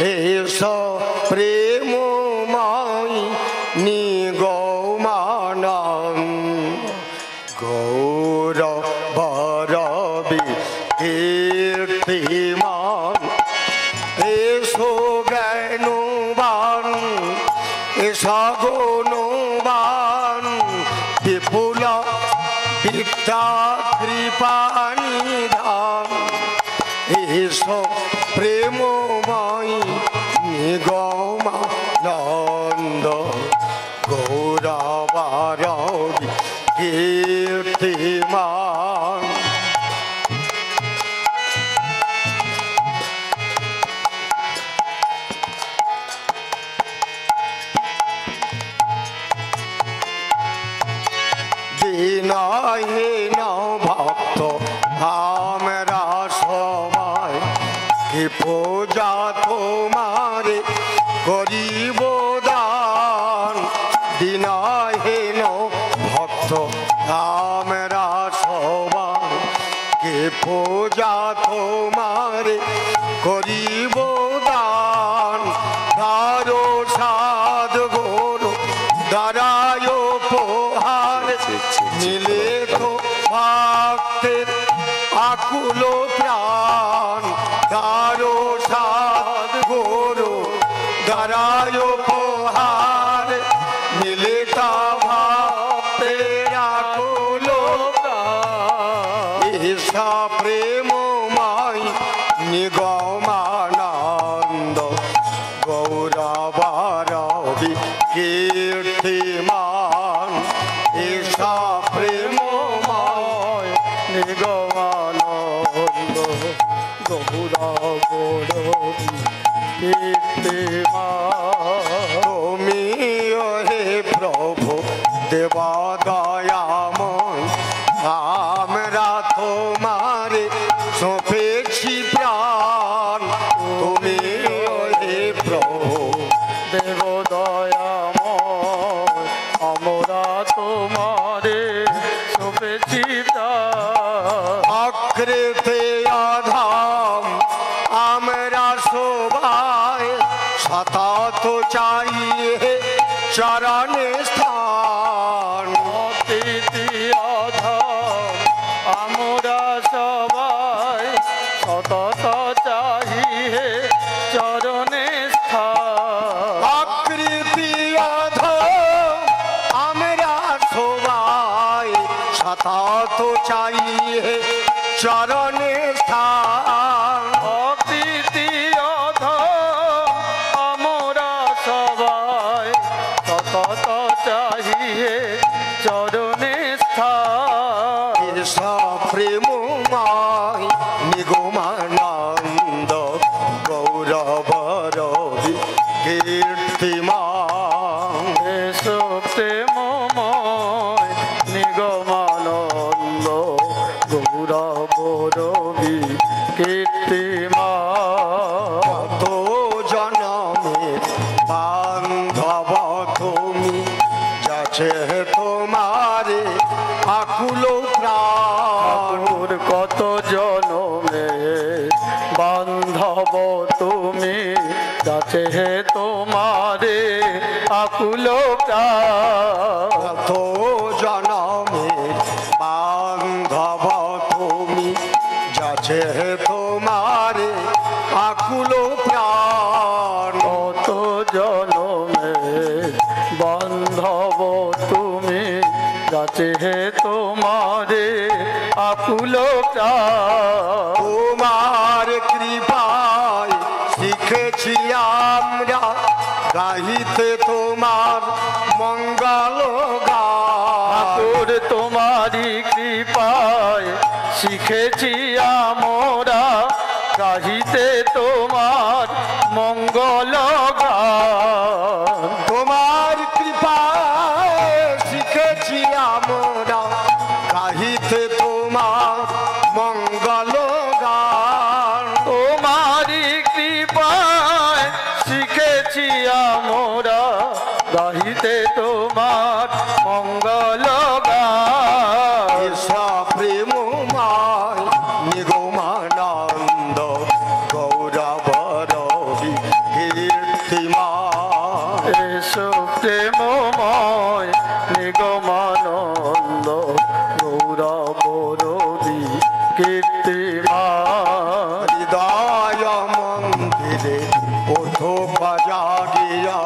এসো প্রেমময় নিগমানন্দ গৌরবরবি কীর্তিমান। এসো জ্ঞানবান এসো গুণবান বিপুল বিদ্যা কৃপানিধান। এসো প্রেমময় নিগমানন্দ গৌরবরবি কীর্তিমান। দীনহীন ভক্ত আমরা সবাই কি পূজা তোমারে করিব দান। দীনহীন ভক্ত আমরা সবাই কি পূজা তোমারে করিব দান। দারো সাধ গুরু দারায় উপহার মিলে তো ভক্তের আকুল প্রাণ। দারো সাধ গুরু দারায় উপহার মিলে তা ভক্তের আকুল প্রাণ। ঈশা প্রেমময় নিগমানন্দ গৌরবরবি কীর্তিমান। ঈশা প্রেমময় নিগমানন্দ গৌরবরবি কীর্তিমান। তুমি হে প্রভু দেবা দয়াময় আমরা তোমারে সঁপেছি প্রাণ। তুমি হে প্রভু দেব দয়াময় আমরা তোমারে সঁপেছি প্রাণ। আকৃতে আধাম আমরা সবাই সতত চাইয়ে চরণে স্থান। আকৃতি আধাম আমরা সবাই সতত চাহিয়ে চরণে স্থান। আকৃতি আধাম আমরা সবাই সতত চাইয়ে চরণে স্থান। আকৃতি আধাম আমরা সবাই সতত চাহিয়ে চরণে স্থান। ঈশা প্রেমময় নিগমানন্দ গৌরবরবি কীর্তিমান। এসো প্রেমময় নিগমানন্দ গৌরবরবি কীর্তিমান। কত জনমে বান্ধব তুমি যাচ্ছে তোমারে আকুল প্রাণ। কত জনমে বান্ধব তুমি যাচ্ছে তোমারে আকুল প্রাণ। কত জনমে বান্ধব তুমি যাচ্ছে তোমারে আকুল প্রাণ। কত জনমে বান্ধব তুমি যাচ্ছে তোমারে আকুল প্রাণ। তোমার কৃপায় শিখেছি আমরা গাহিতে তোমার মঙ্গল গান। তোমারি কৃপায় শিখেছি আমরা গাহিতে তোমার মঙ্গল গান। তোমার কৃপায় শিখেছি আমরা গাহিতে তোমার মঙ্গল গান। তোমারি কৃপায় শিখেছি আমরা গাহিতে তোমার মঙ্গল গান। ঈশা প্রেমময় নিগমানন্দ গৌরব মন্দিরে ওঠো জাগিয়া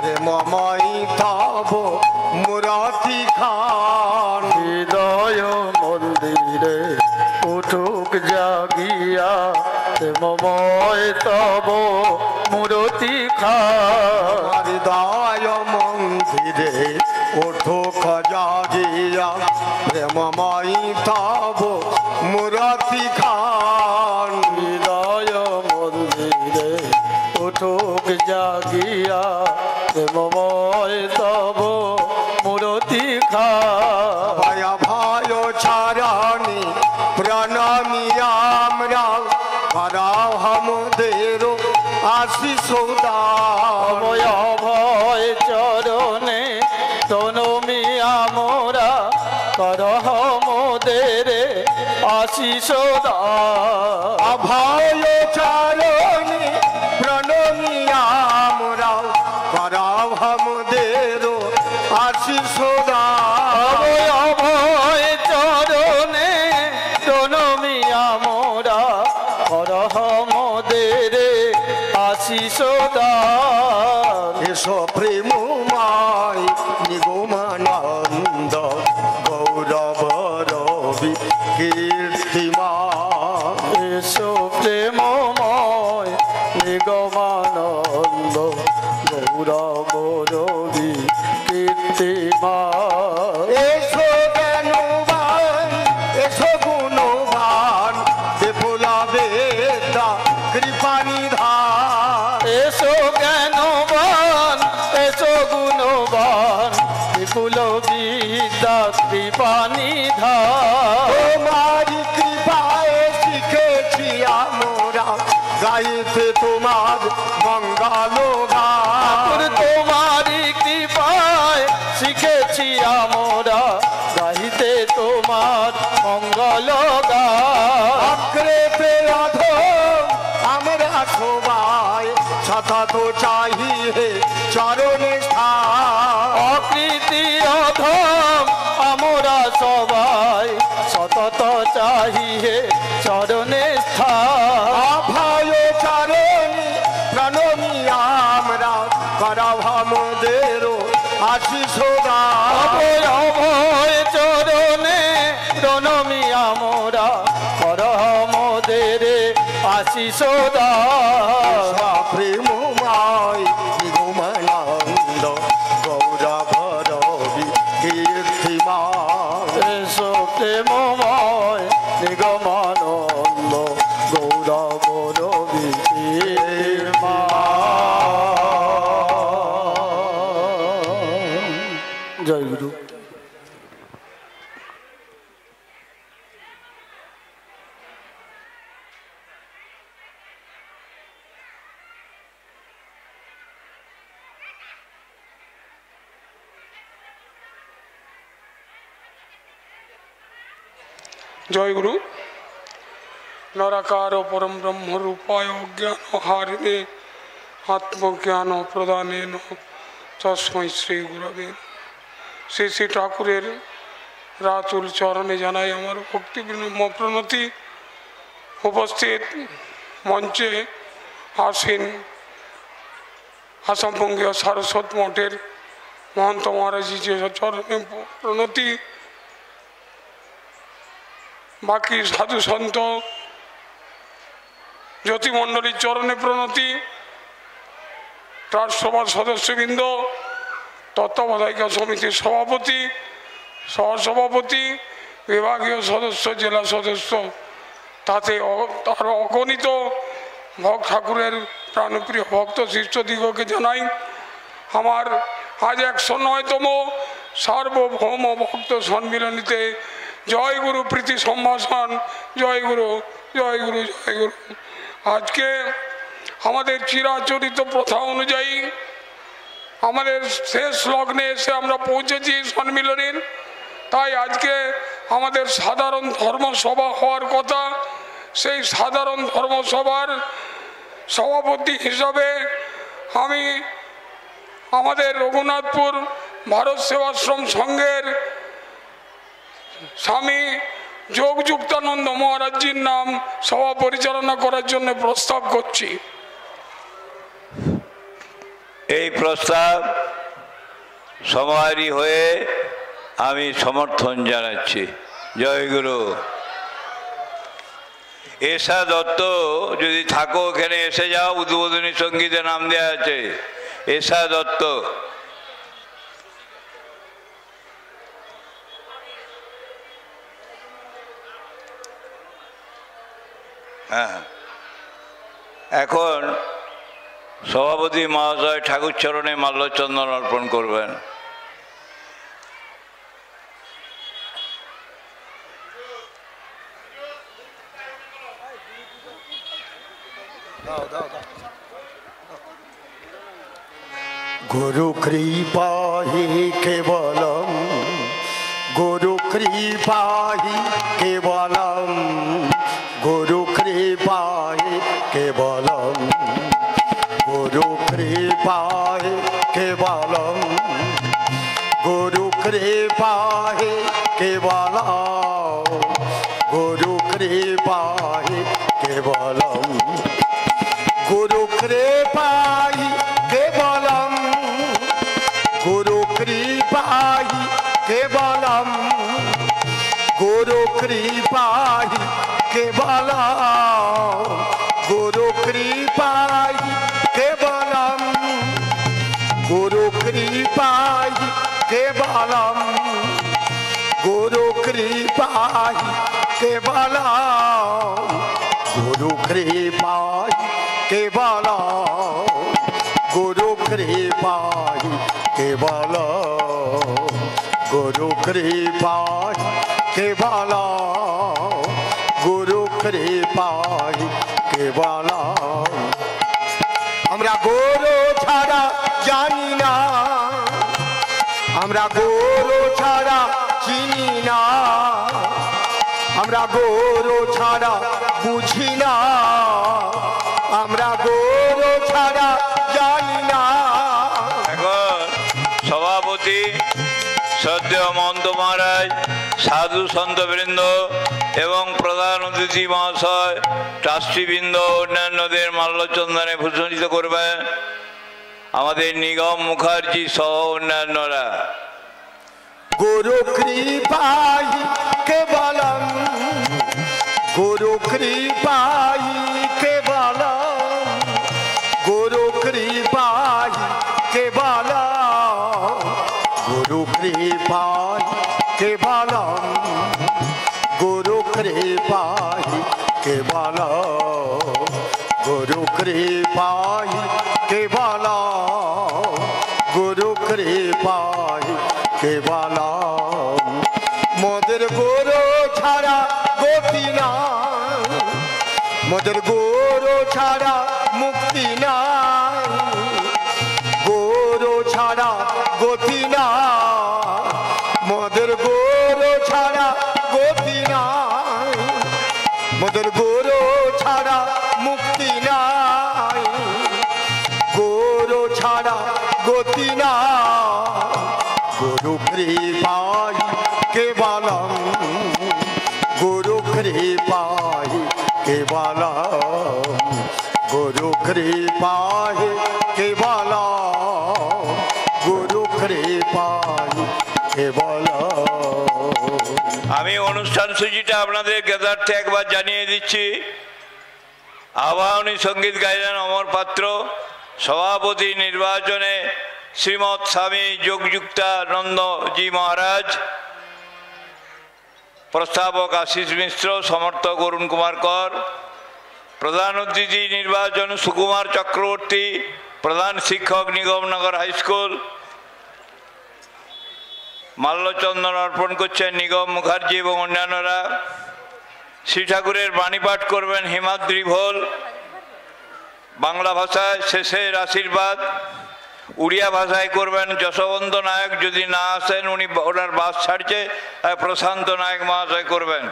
প্রেমময়ী তব মুরাতি খান। হৃদয় মন্দিরে উঠুক জাগিয়া প্রেমময় তব মূরতি খান। হৃদয় মন্দিরে ওঠো জাগিয়া প্রেমময়ী তব মুরাতি খান। হৃদয় মন্দিরে উঠুক জাগিয়া প্রেমময় তব মূরতি খান। ভয় ভয় চারানি প্রণামী আমরা করাও হামদের আশিস দান। অভয় ভয় চরণে তনমি আমরা করহ মোদের আশিস দান। অভয় চারণী প্রণামী আমরা করাও হামদের আশিস দান। অভয় চরণে তনমি আমরা করহ মোদের আশিস দান। এসো প্রেমময় নিগমানন্দ গৌরব রবি কীর্তিমান। এসো প্রেমময় নিগমানন্দ গৌরব রবি কীর্তিমান। এসো জ্ঞানবান এসো গুণবান বিপুলা বেদা কৃপানিধান। এসো জ্ঞানবান এসো গুণবান বিপুল বিদ্যা কৃপানিধান। তোমারি কৃপায় শিখেছি আমরা গাইতে তোমার মঙ্গল গান। তোমারি কৃপায় শিখেছি আমরা গাইতে তোমার মঙ্গল গান। অগ্রেতে অধম আমরা সবাই সতত চাহিয়ে চরণে স্থান। অকৃতি অধম আমরা সবাই সতত চাহিয়ে চরণে স্থান। অভয় চরণী প্রণমী আমরা করাও আমাদের আশিস দান। অভয় অভয় চরণে প্রণমী আমরা করহ মোদের আশিস দান। প্রেমময় নিগমানন্দ গৌরব রবি কীর্তিমান। এসো প্রেমময় নিগমানন্দ গৌরব রবি কীর্তিমান। জয় গুরু। জয় গুরু। নরাকার পরম ব্রহ্ম রূপায় জ্ঞান হারিণে আত্মজ্ঞান প্রদানেন তস্মৈ শ্রী গুরবে। শ্রী শ্রী ঠাকুরের রাতুল চরণে জানাই আমার ভক্তি প্রণতি। উপস্থিত মঞ্চে আসীন আসামবঙ্গীয় সারস্বত মঠের মহন্ত মহারাজি চরণে প্রণতি। বাকি সাধু সন্ত জ্যোতিমণ্ডলীর চরণে প্রণতি। রাজসভার সদস্যবৃন্দ, তত্ত্বাবধায়িকা সমিতির সভাপতি, সহসভাপতি, বিভাগীয় সদস্য, জেলা সদস্য, তাতে তার অগণিত ঠাকুরের প্রাণপ্রিয় ভক্ত শিষ্যদিগকে জানাই আমার আজ 109তম সার্বভৌম ভক্ত সম্মিলনীতে জয় গুরু প্রীতি সম্ভাষণ। জয় গুরু, জয় গুরু, জয় গুরু। আজকে আমাদের চিরাচরিত প্রথা অনুযায়ী আমাদের শেষ লগ্নে এসে আমরা পৌঁছেছি সম্মিলনীর। তাই আজকে আমাদের সাধারণ ধর্মসভা হওয়ার কথা। সেই সাধারণ ধর্মসভার সভাপতি হিসাবে আমি আমাদের রঘুনাথপুর ভারত সেবাশ্রম সংঘের স্বামী যোগযুক্তানন্দ মহারাজজির নাম সভা পরিচালনা করার জন্য প্রস্তাব করছি। এই প্রস্তাব সমাহারী হয়ে আমি সমর্থন জানাচ্ছি। জয় গুরু। এশা দত্ত যদি থাকো এখানে এসে যাও, উদ্বোধনী সঙ্গীতে নাম দেওয়া আছে এশা দত্ত। হ্যাঁ, এখন সভাপতি মহাশয় ঠাকুর চরণে মাল্যচন্দন অর্পণ করবেন। गुरु कृपा ही केवलम, गुरु कृपा ही केवलम, गुरु कृपा ही केवलम, गुरु कृपा ही केवलम, गुरु कृपा ही केवलम, गुरु कृपा ही केवलम, गुरु कृपा ही केवलम, गुरु कृपा ही केवलम, गुरु कृपा ही केवलम, गुरु कृपा ही केवलम, गुरु कृपा ही केवलम, गुरु कृपा ही केवलम, गुरु कृपा ही केवलम, गुरु कृपा ही केवलम, गुरु कृपा ही केवलम, गुरु कृपा ही केवलम। हमरा गुरु छाड़ा जानी ना, हमरा गुरु छाड़ा चिनी ना, हमरा गुरु छाड़ा बुझी ना, हमरा गुरु छाड़ा জানি না। এখন সভাপতি শ্রদ্ধেয় মহন্ত মহারাজ, সাধু সন্তবৃন্দ এবং প্রধান অতিথি মহাশয়, ট্রাস্টিবৃন্দ, অন্যান্যদের মাল্যচন্দনে ভূষিত করবেন আমাদের নিগম মুখার্জি সহ অন্যান্যরা। গুরু কৃপাই কেবলম, গুরু কৃপাই কেবলম, गुरु कृपा केवलम, गुरु कृपा केवलम, गुरु कृपा केवलम, गुरु कृपा केवलम, गुरु कृपा केवलम। मोদের गुरु ছাড়া গতি না, মোদের গুরু ছাড়া মুক্তি নাই, গুরু ছাড়া গতি না, মোদের গুরু ছাড়া গতি নাই, মোদের গুরু ছাড়া মুক্তি নাই, গুরু ছাড়া গতি না, গুরু কৃপাই কেবলম, গুরু কৃপাই কেবলম, गुरु कृपा केवलम, गुरु कृपा केवलम। আমি অনুষ্ঠান সূচিটা আপনাদের জ্ঞাতার্থে একবার জানিয়ে দিচ্ছি। আবাহনী সঙ্গীত গাইলেন অমর পাত্র, সভাপতি নির্বাচনে শ্রীমৎ স্বামী যোগযুক্তানন্দজি মহারাজ, প্রস্তাবক আশিস মিশ্র, সমর্থক অরুণ কুমার কর, প্রধান অতিথি নির্বাচন সুকুমার চক্রবর্তী, প্রধান শিক্ষক নিগমনগর হাই স্কুল। মাল্যচন্দন অর্পণ করছেন নিগম মুখার্জি এবং অন্যান্যরা। শ্রী ঠাকুরের বাণী পাঠ করবেন হিমাদ্রি ভোল বাংলা ভাষায়, শেষের আশীর্বাদ উড়িয়া ভাষায় করবেন যশবন্ত নায়ক, যদি না আসেন উনি ওনার বাস ছাড়ছে, প্রশান্ত নায়ক মহাশয় করবেন।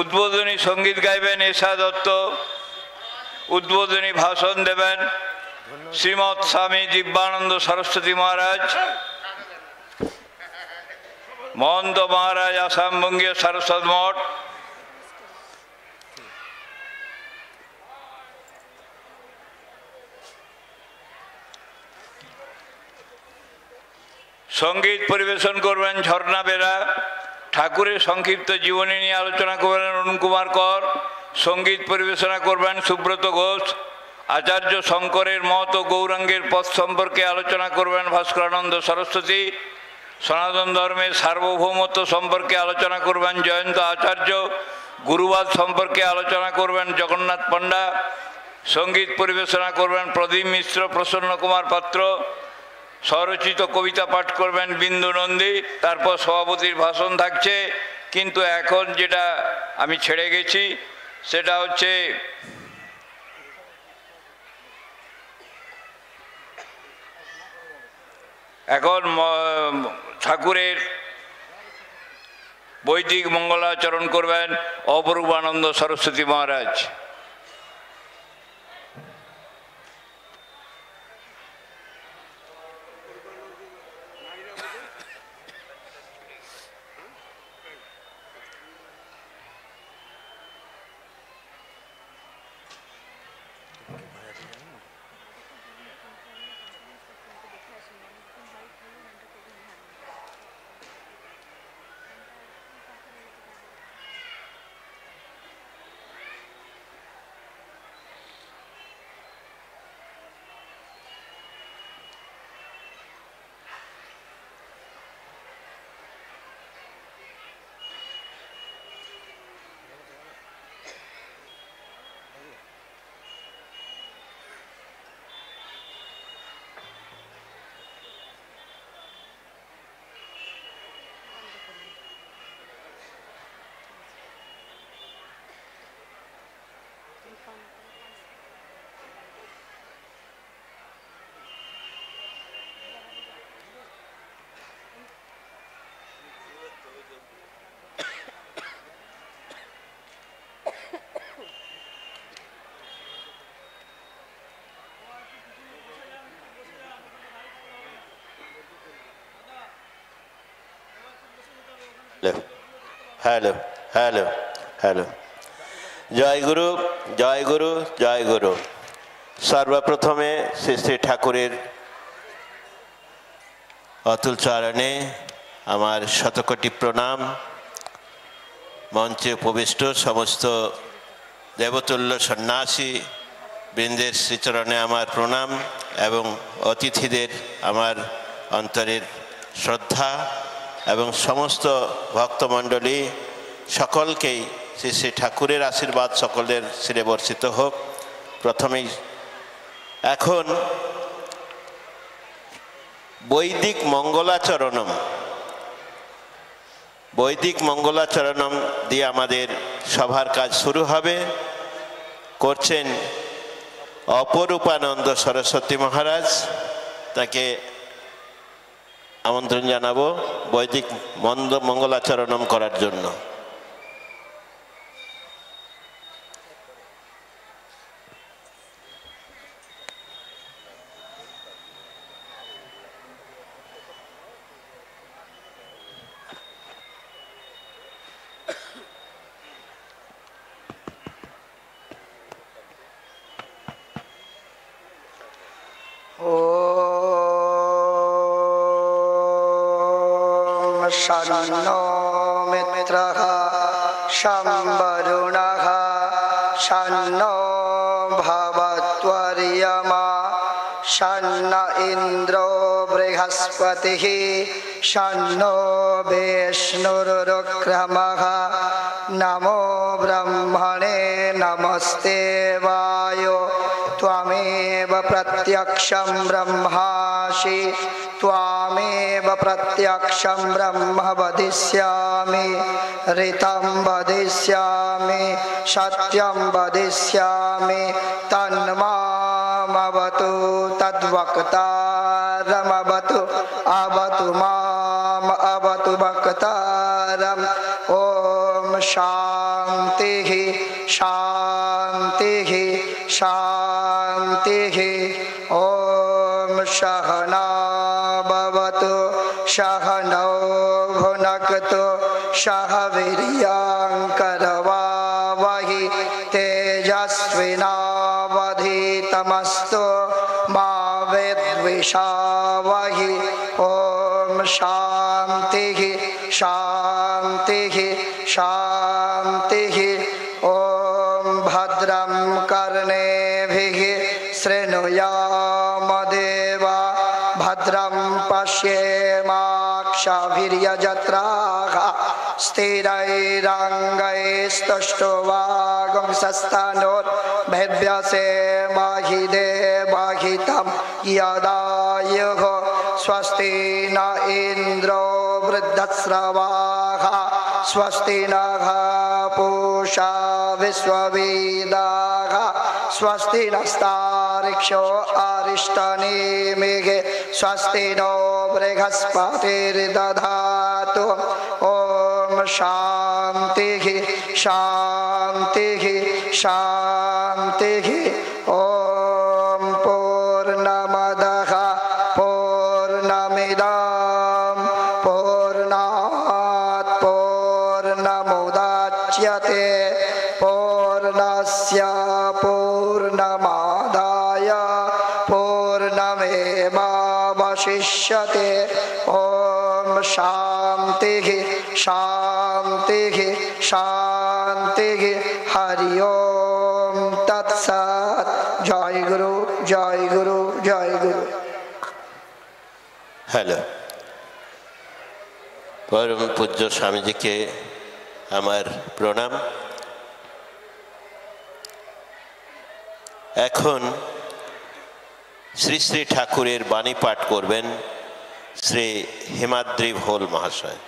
উদ্বোধনী সঙ্গীত গাইবেন এশা দত্ত, উদ্বোধনী ভাষণ দেবেন শ্রীমৎ স্বামী দিব্যানন্দ সরস্বতী মহারাজ, মহন্ত মহারাজ আসাম বঙ্গীয় সারস্বত মঠ, সঙ্গীত পরিবেশন করবেন ঝর্ণা বেরা। ঠাকুরের সংক্ষিপ্ত জীবনী নিয়ে আলোচনা করবেন অরুণ কুমার কর। সঙ্গীত পরিবেশনা করবেন সুব্রত ঘোষ। আচার্য শঙ্করের মত ও গৌরাঙ্গের পথ সম্পর্কে আলোচনা করবেন ভাস্করানন্দ সরস্বতী। সনাতন ধর্মের সার্বভৌমত্ব সম্পর্কে আলোচনা করবেন জয়ন্ত আচার্য। গুরুবাদ সম্পর্কে আলোচনা করবেন জগন্নাথ পণ্ডা। সঙ্গীত পরিবেশনা করবেন প্রদীপ মিশ্র, প্রসন্ন কুমার পাত্র। স্বরচিত কবিতা পাঠ করবেন বিন্দু নন্দী। তারপর সভাপতির ভাষণ থাকছে। কিন্তু এখন যেটা আমি ছেড়ে গেছি সেটা হচ্ছে এখন ঠাকুরের বৈদিক মঙ্গলাচরণ করবেন Aparupananda Saraswati Maharaj. Hello hello hello. জয় গুরু, জয় গুরু, জয় গুরু। সর্বপ্রথমে শ্রী শ্রী ঠাকুরের অতুল চরণে আমার শতকোটি প্রণাম। মঞ্চে উপবিষ্ট সমস্ত দেবতুল্য সন্ন্যাসী বৃন্দের শ্রীচরণে আমার প্রণাম এবং অতিথিদের আমার অন্তরের শ্রদ্ধা এবং সমস্ত ভক্তমণ্ডলী সকলকেই শ্রী শ্রী ঠাকুরের আশীর্বাদ সকলের শিরে বর্ষিত হোক। প্রথমেই এখন বৈদিক মঙ্গলাচরণম, বৈদিক মঙ্গলাচরণম দিয়ে আমাদের সভার কাজ শুরু হবে। করছেন অপরূপানন্দ সরস্বতী মহারাজ। তাকে আমন্ত্রণ জানাবো বৈদিক মঙ্গলাচরণম করার জন্য। शन्नो मित्रः शं वरुणः शन्नो भवत्वर्यमा शन्न इन्द्रो बृहस्पतिः शन्नो विष्णुरुक्रमः नमो ब्रह्मणे नमस्ते वायो त्वमेव प्रत्यक्षं ब्रह्मासि त्वामेव प्रत्यक्षं ब्रह्म वदिष्यामि ऋतं वदिष्यामि सत्यं वदिष्यामि तन्मामवतु तद्वक्तारमवतु अवतु माम अवतु वक्तारम् ॐ शान्तिः शान्तिः शान्तिः ॐ सहना भवतु सहनौ भुनक्तु सह वीर्यङ्करवावहै तेजस्विनावधीतमस्तु मा विद्विषावहै ॐ शांति शांति शांति। ओम भद्रं कर्णेभिः शृणुयाम देवा भद्रं पश्येमाक्षभिर्यजत्राः स्थिरैरङ्गैस्तुष्टुवागुंसस्तनोर्भेद्यसेमाहि देवहितं यदायुः स्वस्ति न इन्द्रो वृद्धश्रवाः स्वस्ति नः पूषा विश्ववेदाः स्वस्ति नस्तार्क्ष्यो अरिष्टनेमिः स्वस्ति नो बृहस्पतिर्दधातु। ओम शांति शांति शांति। ओम पूर्णमदः पूर्णमिदं पूर्णात् पूर्णमुदच्यते पूर्णस्य पूर्णमादाय पूर्णमेवावशिष्यते। ओम शांति शांति शांति। हरि ओम तत्सत्। जय गुरु जय गुरु जय गुरु। হ্যালো, পরম পূজ্য স্বামীজিকে আমার প্রণাম। এখন শ্রী শ্রী ঠাকুরের বাণী পাঠ করবেন শ্রী হিমাদ্রি ভোল মহাশয়।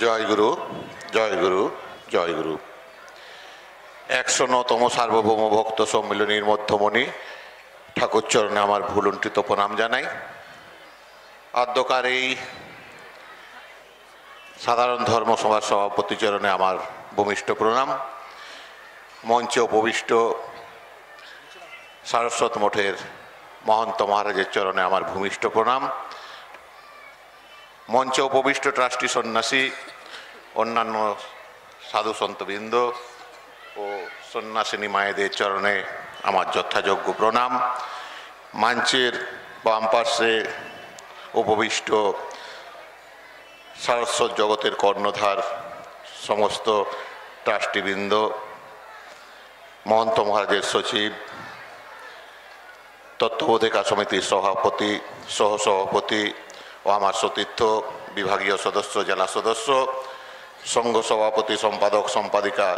জয় গুরু জয় গুরু জয় গুরু। ১০৯তম সার্বভৌম ভক্ত সম্মিলনীর মধ্যমণি ঠাকুরচরণে আমার ভুলুণ্ঠিত প্রণাম জানাই। আদ্যকার এই সাধারণ ধর্মসভার সভাপতি চরণে আমার ভূমিষ্ঠ প্রণাম। মঞ্চে উপবিষ্ট সারস্বত মঠের মহন্ত মহারাজের চরণে আমার ভূমিষ্ঠ প্রণাম। মঞ্চে উপবিষ্ট ট্রাস্টি সন্ন্যাসী, অন্যান্য সাধু সন্তবৃন্দ ও সন্ন্যাসিনী মায়েদের চরণে আমার যথাযোগ্য প্রণাম। মঞ্চের বাম পার্শ্বে উপবিষ্ট সারস্বত জগতের কর্ণধার সমস্ত ট্রাস্টিবৃন্দ, মহন্ত মহারাজের সচিব, তত্ত্ববোধিকা সমিতির সভাপতি, সহসভাপতি ও আমার সতীর্থ বিভাগীয় সদস্য, জেলা সদস্য, সংঘ সভাপতি, সম্পাদক, সম্পাদিকা,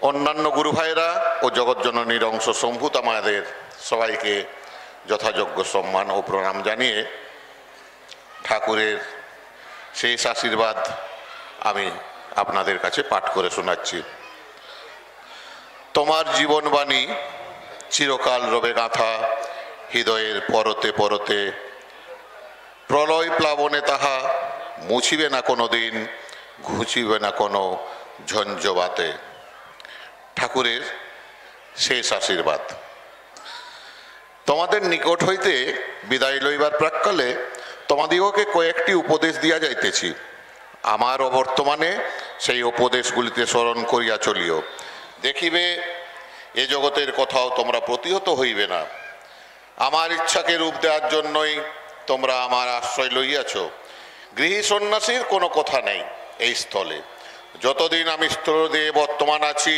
অন্যান্য গুরু ভাইরা ও জগৎজননীর অংশ সম্ভূত আমাদের সবাইকে যথাযোগ্য সম্মান ও প্রণাম জানিয়ে ঠাকুরের শেষ আশীর্বাদ আমি আপনাদের কাছে পাঠ করে শোনাচ্ছি। তোমার জীবনবাণী চিরকাল রবে গাঁথা হৃদয়ের পরতে পরতে, প্রলয় প্লাবনে তাহা মুছিবে না কোনো দিন, ঘুচিবে না কোনো ঝঞ্ঝবাতে। ঠাকুরের শেষ আশীর্বাদ। তোমাদের নিকট হইতে বিদায় লইবার প্রাক্কালে তোমাদিগকে কয়েকটি উপদেশ দিয়া যাইতেছি। আমার অবর্তমানে সেই উপদেশগুলিতে স্মরণ করিয়া চলিও। দেখিবে এ জগতের কোথাও তোমরা প্রতিহত হইবে না। আমার ইচ্ছাকে রূপ দেওয়ার জন্যই তোমরা আমার আশ্রয় লইয়াছ। গৃহী সন্ন্যাসীর কোনো কথা নেই এই স্থলে। যতদিন আমি স্থলে বর্তমান আছি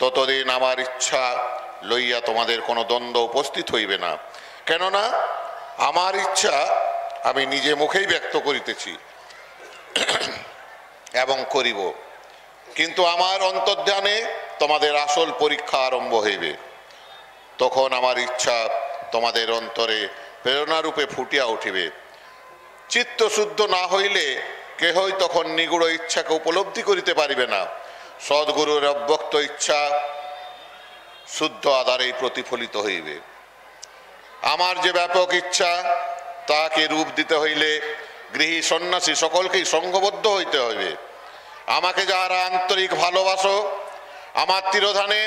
ততদিন আমার ইচ্ছা লইয়া তোমাদের কোনো দ্বন্দ্ব উপস্থিত হইবে না। কেননা আমার ইচ্ছা আমি নিজে মুখেই ব্যক্ত করিতেছি এবং করিব, কিন্তু আমার অন্তর্ধানে তোমাদের আসল পরীক্ষা আরম্ভ হইবে। তখন আমার ইচ্ছা তোমাদের অন্তরে প্রেরণারূপে ফুটিয়া উঠিবে। চিত্ত শুদ্ধ না হইলে কেহই তখন নিগুড় ইচ্ছাকে উপলব্ধি করিতে পারিবে না। সদ্গুরুর অব্যক্ত ইচ্ছা শুদ্ধ আধারেই প্রতিফলিত হইবে। আমার যে ব্যাপক ইচ্ছা তাকে রূপ দিতে হইলে গৃহী সন্ন্যাসী সকলকেই সংঘবদ্ধ হইতে হইবে। আমাকে যাহারা আন্তরিক ভালোবাসো আমার তিরোধানে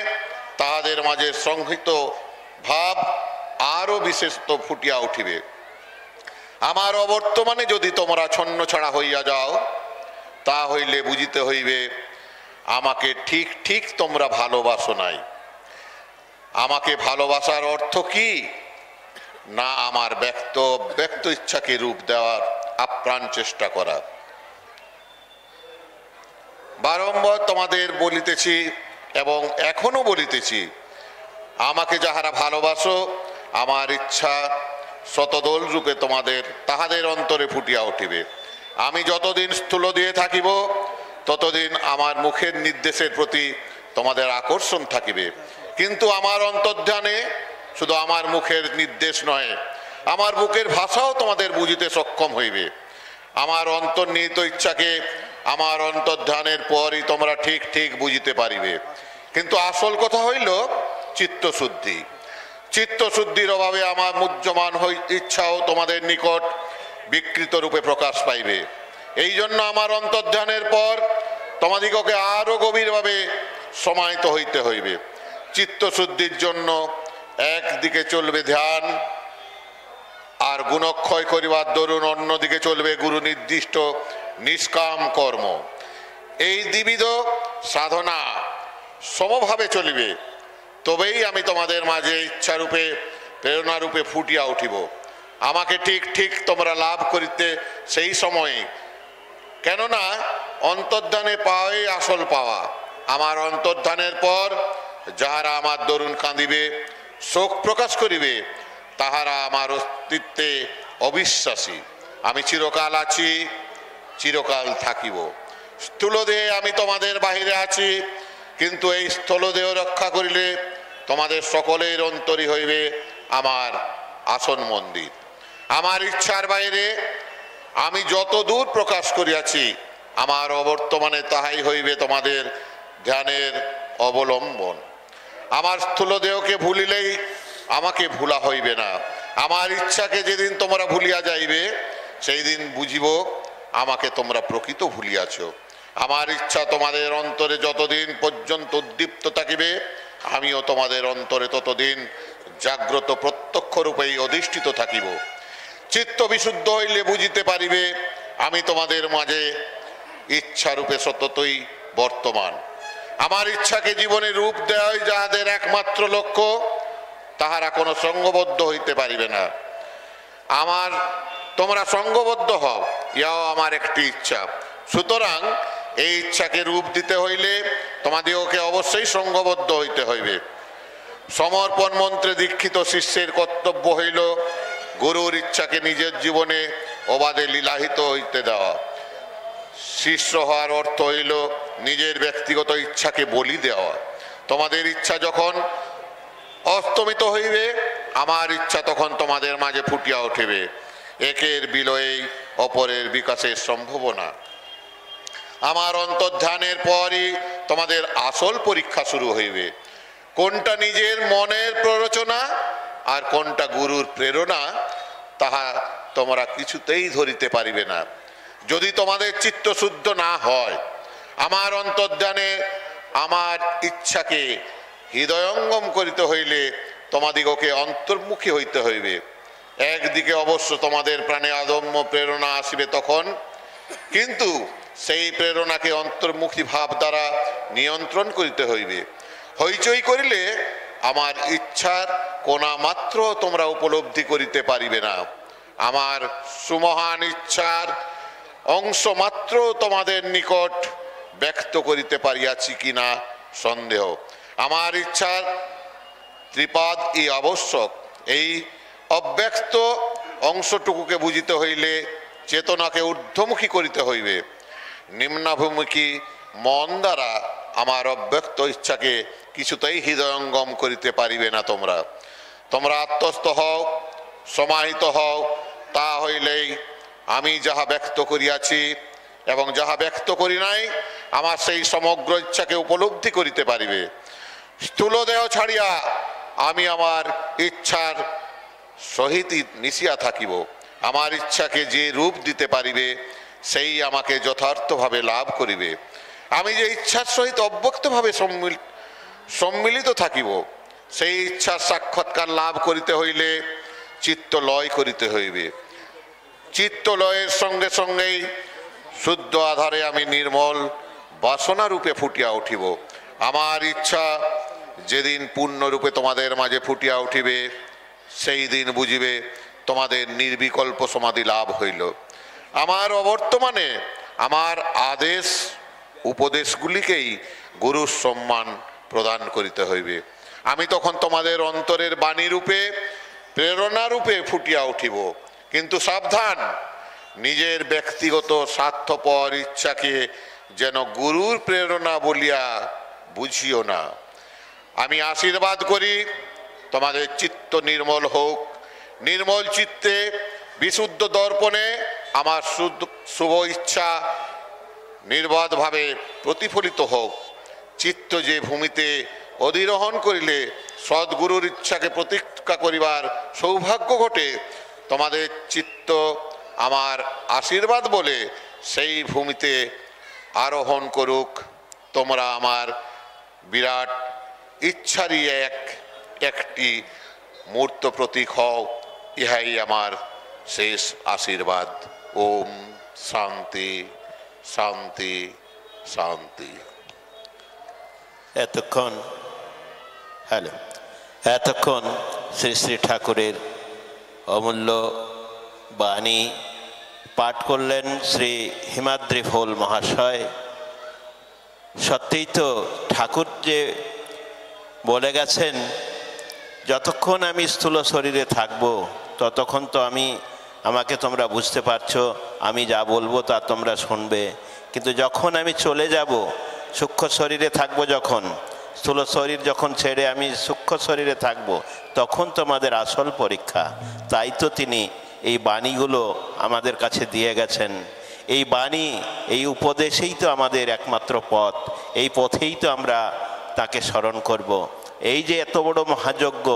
তাহাদের মাঝে সংহিত ভাব আরও বিশেষত ফুটিয়া উঠিবে। আমার অবর্তমানে যদি তোমরা ছন্ন ছাড়া হইয়া যাও, তা হইলে বুঝিতে হইবে আমাকে ঠিক ঠিক তোমরা ভালোবাসো নাই। আমাকে ভালোবাসার অর্থ কি? না আমার ব্যক্ত ইচ্ছাকে রূপ দেওয়ার আপ্রাণ চেষ্টা করা। বারংবার তোমাদের বলিতেছি এবং এখনো বলিতেছি, আমাকে যাহারা ভালোবাসো, আমার ইচ্ছা শতদোল রূপে তাহাদের অন্তরে ফুটিয়া উঠিবে। আমি যতদিন স্থূল দিয়ে থাকিব, ততদিন আমার মুখের নির্দেশের প্রতি তোমাদের আকর্ষণ থাকিবে। কিন্তু আমার অন্তর্ধানে শুধু আমার মুখের নির্দেশ নয়, আমার বুকের ভাষাও তোমাদের বুঝিতে সক্ষম হইবে। আমার অন্তর্নিহিত ইচ্ছাকে আমার অন্তর্ধানের পরই তোমরা ঠিক ঠিক বুঝিতে পারিবে। কিন্তু আসল কথা হইল চিত্তশুদ্ধি। চিত্তশুদ্ধির অভাবে আমার মুহ্যমান ইচ্ছাও তোমাদের নিকট বিকৃত রূপে প্রকাশ পাইবে। এই জন্য আমার অন্তর্ধানের পর তোমাদিগকে আরো গভীরভাবে সমাহিত হইতে হইবে। চিত্তশুদ্ধির জন্য একদিকে চলবে ধ্যান আর গুণক্ষয় করিবার দরুন অন্যদিকে চলবে গুরু নির্দিষ্ট নিষ্কাম কর্ম। এই দ্বিবিধ সাধনা সমভাবে চলিবে, তবেই আমি তোমাদের মাঝে ইচ্ছারূপে প্রেরণারূপে ফুটিয়া উঠিব। আমাকে ঠিক ঠিক তোমরা লাভ করিতে সেই সময়ে, কেননা অন্তর্ধানে পাওয়াই আসল পাওয়া। আমার অন্তর্ধানের পর যাহারা আমার দরুন কাঁদিবে, শোক প্রকাশ করিবে, তাহারা আমার অস্তিত্বে অবিশ্বাসী। আমি চিরকাল আছি, চিরকাল থাকিব। স্থূলদেহে আমি তোমাদের বাহিরে আছি, কিন্তু এই স্থূলদেহ রক্ষা করিলে তোমাদের সকলের অন্তরই হইবে আমার আসন মন্দির। আমার ইচ্ছার বাইরে আমি যত দূর প্রকাশ করিয়াছি, আমার অবর্তমানে তাহাই হইবে তোমাদের ধ্যানের অবলম্বন। আমার স্থূল দেহকে ভুলিলেই আমাকে ভুলা হইবে না। আমার ইচ্ছাকে যেদিন তোমরা ভুলিয়া যাইবে, সেই দিন বুঝিব আমাকে তোমরা প্রকৃত ভুলিয়াছ। আমার ইচ্ছা তোমাদের অন্তরে যতদিন পর্যন্ত উদ্দীপ্ত থাকিবে, আমিও তোমাদের অন্তরে ততদিন জাগ্রত প্রত্যক্ষ রূপেই অধিষ্ঠিত থাকিব। চিত্ত বিশুদ্ধ হইলে বুঝিতে পারিবে আমি তোমাদের মাঝে ইচ্ছারূপে সততই বর্তমান। আমার ইচ্ছাকে জীবনে রূপ দেওয়াই যাহাদের একমাত্র লক্ষ্য, তাহারা কোনো সঙ্গবদ্ধ হইতে পারিবে না। তোমরা সঙ্গবদ্ধ হও, ইহাও আমার একটি ইচ্ছা। সুতরাং এই ইচ্ছাকে রূপ দিতে হইলে তোমাদিগকে অবশ্যই সঙ্গবদ্ধ হইতে হইবে। সমর্পণ মন্ত্রে দীক্ষিত শিষ্যের কর্তব্য হইল গুরুর ইচ্ছাকে নিজের জীবনে অবাধে লীলাহিত হইতে দেওয়া। শিষ্য হওয়ার অর্থ হইল নিজের ব্যক্তিগত ইচ্ছাকে বলি দেওয়া। তোমাদের ইচ্ছা যখন অস্তমিত হইবে, আমার ইচ্ছা তখন তোমাদের মাঝে ফুটিয়া উঠিবে। একের বিলয়েই অপরের বিকাশের সম্ভাবনা। আমার অন্তর্ধানের পরই তোমাদের আসল পরীক্ষা শুরু হইবে। কোনটা নিজের মনের প্ররোচনা আর কোনটা গুরুর প্রেরণা, তাহা তোমরা কিছুতেই ধরিতে পারিবে না যদি তোমাদের চিত্ত শুদ্ধ না হয়। আমার অন্তর্ধানে আমার ইচ্ছাকে হৃদয়ঙ্গম করিতে হইলে তোমাদিগকে অন্তর্মুখী হইতে হইবে। একদিকে অবশ্য তোমাদের প্রাণে অদম্য প্রেরণা আসিবে তখন, কিন্তু সেই প্রেরণাকে অন্তর্মুখী ভাব দ্বারা নিয়ন্ত্রণ করিতে হইবে। হইচই করিলে আমার ইচ্ছার কোনা মাত্র তোমরা উপলব্ধি করিতে পারিবে না। আমার সুমহান ইচ্ছার অংশ মাত্র তোমাদের নিকট ব্যক্ত করিতে পারিয়াছি কিনা সন্দেহ। আমার ইচ্ছার ত্রিপাদ আবশ্যক। এই অব্যক্ত অংশটুকুকে বুঝিতে হইলে চেতনাকে ঊর্ধ্বমুখী করিতে হইবে। নিম্নাভিমুখী মন দ্বারা আমার অব্যক্ত ইচ্ছাকে কিছুতেই হৃদয়ঙ্গম করিতে পারিবে না। তোমরা আত্মস্থ হও, সমাহিত হও, তা হইলেই আমি যাহা ব্যক্ত করিয়াছি এবং যাহা ব্যক্ত করি নাই, আমার সেই সমগ্র ইচ্ছাকে উপলব্ধি করিতে পারিবে। স্থূল দেহ ছাড়িয়া আমি আমার ইচ্ছার সহিত মিশিয়া থাকিব। আমার ইচ্ছাকে যে রূপ দিতে পারিবে, সেই আমাকে যথার্থভাবে লাভ করিবে। আমি যে ইচ্ছার সহিত অব্যক্তভাবে সম্মিলিত থাকিব, সেই ইচ্ছার সাক্ষাৎকার লাভ করিতে হইলে চিত্ত লয় করিতে হইবে। চিত্তলয়ের সঙ্গে সঙ্গেই শুদ্ধ আধারে আমি নির্মল বাসনা রূপে ফুটিয়া উঠিব। আমার ইচ্ছা যেদিন পূর্ণরূপে তোমাদের মাঝে ফুটিয়া উঠিবে সেই দিন বুঝিবে তোমাদের নির্বিকল্প সমাধি লাভ হইল। আমার অবর্তমানে আমার আদেশ উপদেশগুলিকেই গুরুর সম্মান প্রদান করিতে হইবে। আমি তখন তোমাদের অন্তরের বাণী রূপে প্রেরণা রূপে ফুটিয়া উঠিব। কিন্তু সাবধান, নিজের ব্যক্তিগত স্বার্থপর ইচ্ছাকে যেন গুরুর প্রেরণা বলিয়া বুঝিও না। আমি আশীর্বাদ করি তোমাদের চিত্ত নির্মল হোক, নির্মল চিত্তে বিশুদ্ধ দর্পণে আমার শুভ ইচ্ছা নির্বাধভাবে প্রতিফলিত হোক। চিত্ত যে ভূমিতে অধিরোহণ করিলে সদ্গুরুর ইচ্ছাকে প্রতীক্ষা করিবার সৌভাগ্য ঘটে, তোমাদের চিত্ত আমার আশীর্বাদ বলে সেই ভূমিতে আরোহণ করুক। তোমরা আমার বিরাট ইচ্ছারই একটি মূর্ত প্রতীক হও, ইহাই আমার শেষ আশীর্বাদ। ওম শান্তি শান্তি শান্তি। এতক্ষণ শ্রী শ্রী ঠাকুরের অমূল্য বাণী পাঠ করলেন শ্রী হিমাদ্রি ভোল মহাশয়। সত্যিই তো ঠাকুর যে বলে গেছেন, যতক্ষণ আমি স্থূল শরীরে থাকব ততক্ষণ তো আমাকে তোমরা বুঝতে পারছো, আমি যা বলবো তা তোমরা শুনবে। কিন্তু যখন আমি চলে যাব, সূক্ষ্ম শরীরে থাকবো, যখন স্থূল শরীর যখন ছেড়ে আমি সূক্ষ্ম শরীরে থাকব, তখন তোমাদের আসল পরীক্ষা। তাই তো তিনি এই বাণীগুলো আমাদের কাছে দিয়ে গেছেন। এই বাণী, এই উপদেশেই তো আমাদের একমাত্র পথ, এই পথেই তো আমরা তাকে স্মরণ করব। এই যে এত বড় মহাযজ্ঞ,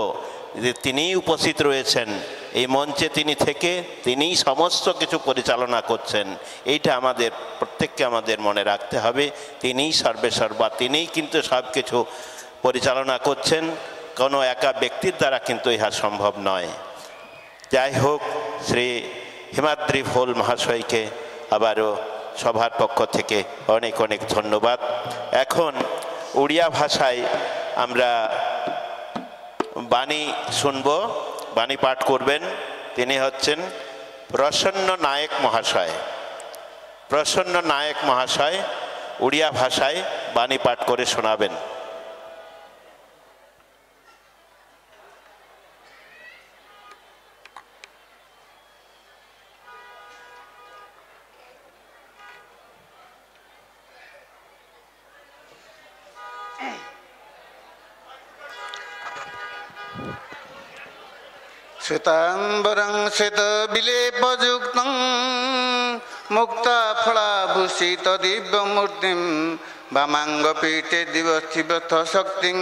তিনিই উপস্থিত রয়েছেন এই মঞ্চে, তিনি থেকে তিনিই সমস্ত কিছু পরিচালনা করছেন। এইটা আমাদের প্রত্যেককে আমাদের মনে রাখতে হবে। তিনিই সর্বেসর্বা, তিনিই কিন্তু সব কিছু পরিচালনা করছেন, কোনো একা ব্যক্তির দ্বারা কিন্তু ইহা সম্ভব নয়। যাই হোক, শ্রী হিমাদ্রি ভোল মহাশয়কে আবারও সভার পক্ষ থেকে অনেক অনেক ধন্যবাদ। এখন উড়িয়া ভাষায় আমরা বাণী শুনব। বাণী পাঠ করবেন তিনি হচ্ছেন প্রসন্ন নায়ক মহাশয়। প্রসন্ন নায়ক মহাশয় উড়িয়া ভাষায় বাণী পাঠ করে শোনাবেন। श्वेतांबरं श्वेतविलेपयुक्तं मुक्ताफलाभूषितदिव्यमूर्तिं वामाङ्गपीठे दिवस्थितशक्तिं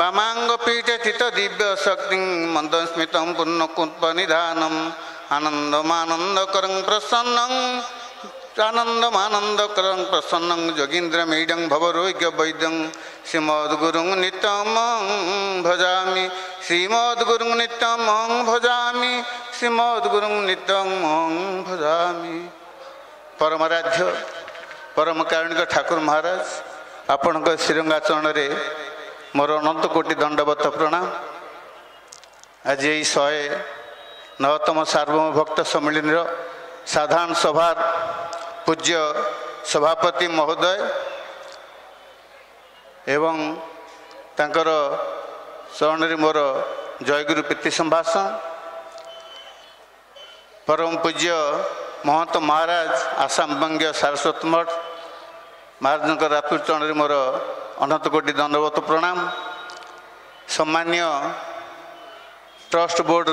वामाङ्गपीठे स्थितदिव्यशक्तिं मन्दस्मितं पूर्णकुत्पनिधानम् आनन्दमानन्दकरं प्रसन्नं आनन्दमानन्दकरं प्रसन्नं योगीन्द्रमीडं भवरोग्यवैद्यं श्रीमद्गुरुं नित्यमं भजामि श्रीमद्गुरुं नित्यमं भजामि श्रीमद्गुरुं नित्यमं भजामि। परमराध्य परम कारुणिक ठाकुर महाराज, आपणक श्रीरंगाचरण मोर अनंत कोटि दंडवत प्रणाम। आज यही 109तम सार्वभौम भक्त सम्मिलन साधारण सभार पूज्य सभापति महोदय एवं तांकर चरण मोर जयगुरु प्रीति संभाषण, परम पूज्य महंत महाराज आसाम बंग्य सारस्वत मठ महाराज रातुर चरण मोर अनंत कोटि दंडवत प्रणाम। सम्मान्य ट्रस्ट बोर्ड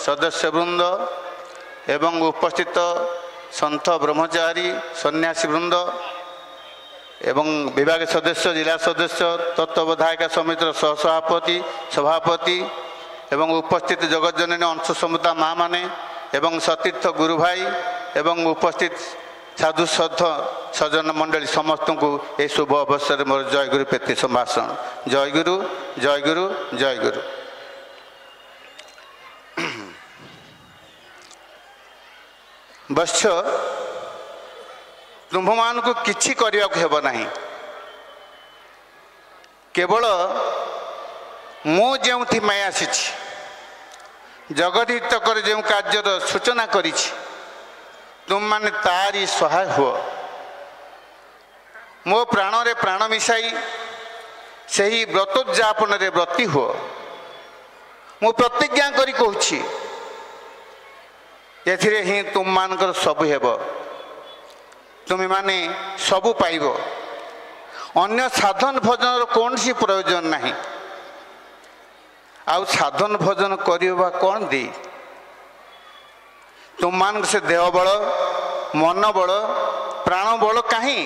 सदस्य वृंद एवं उपस्थित संत ब्रह्मचारी सन्यासी वृंद एवं विभाग सदस्य जिला सदस्य तत्वधायिक समितिर सहसभापति सभापति एवं उपस्थित जगतजननी अंश समुदा माँ माने एवं सतीर्थ गुरु भाई एवं उपस्थित साधु सद्ध सज्जन मंडली समस्त को यह शुभ अवसर मोर जयगुरु प्रीति संभाषण। जयगुरु जयगुरु जयगुरु। ବତ୍ସ ତୁମ୍ଭମାନଙ୍କୁ କିଛି କରିବାକୁ ହେବ ନାହିଁ। କେବଳ ମୁଁ ଯେଉଁଥିପାଇଁ ଆସିଛି, ଜଗଦ୍ହିତକର ଯେଉଁ କାର୍ଯ୍ୟର ସୂଚନା କରିଛି, ତୁମମାନେ ତାରି ସହାୟ ହୁଅ। ମୋ ପ୍ରାଣରେ ପ୍ରାଣ ମିଶାଇ ସେହି ବ୍ରତୋଦ୍ଯାପନରେ ବ୍ରତୀ ହୁଅ। ମୁଁ ପ୍ରତିଜ୍ଞା କରି କହୁଛି, ଏଥିରେ ହିଁ ତୁମମାନଙ୍କର ସବୁ ହେବ। ତୁମେମାନେ ସବୁ ପାଇବ। ଅନ୍ୟ ସାଧନ ଭଜନର କୌଣସି ପ୍ରୟୋଜନ ନାହିଁ। ଆଉ ସାଧନ ଭଜନ କରିବା କ'ଣ ଦେଇ? ତୁମମାନଙ୍କ ସେ ଦେହ ବଳ, ମନ ବଳ, ପ୍ରାଣ ବଳ କାହିଁ?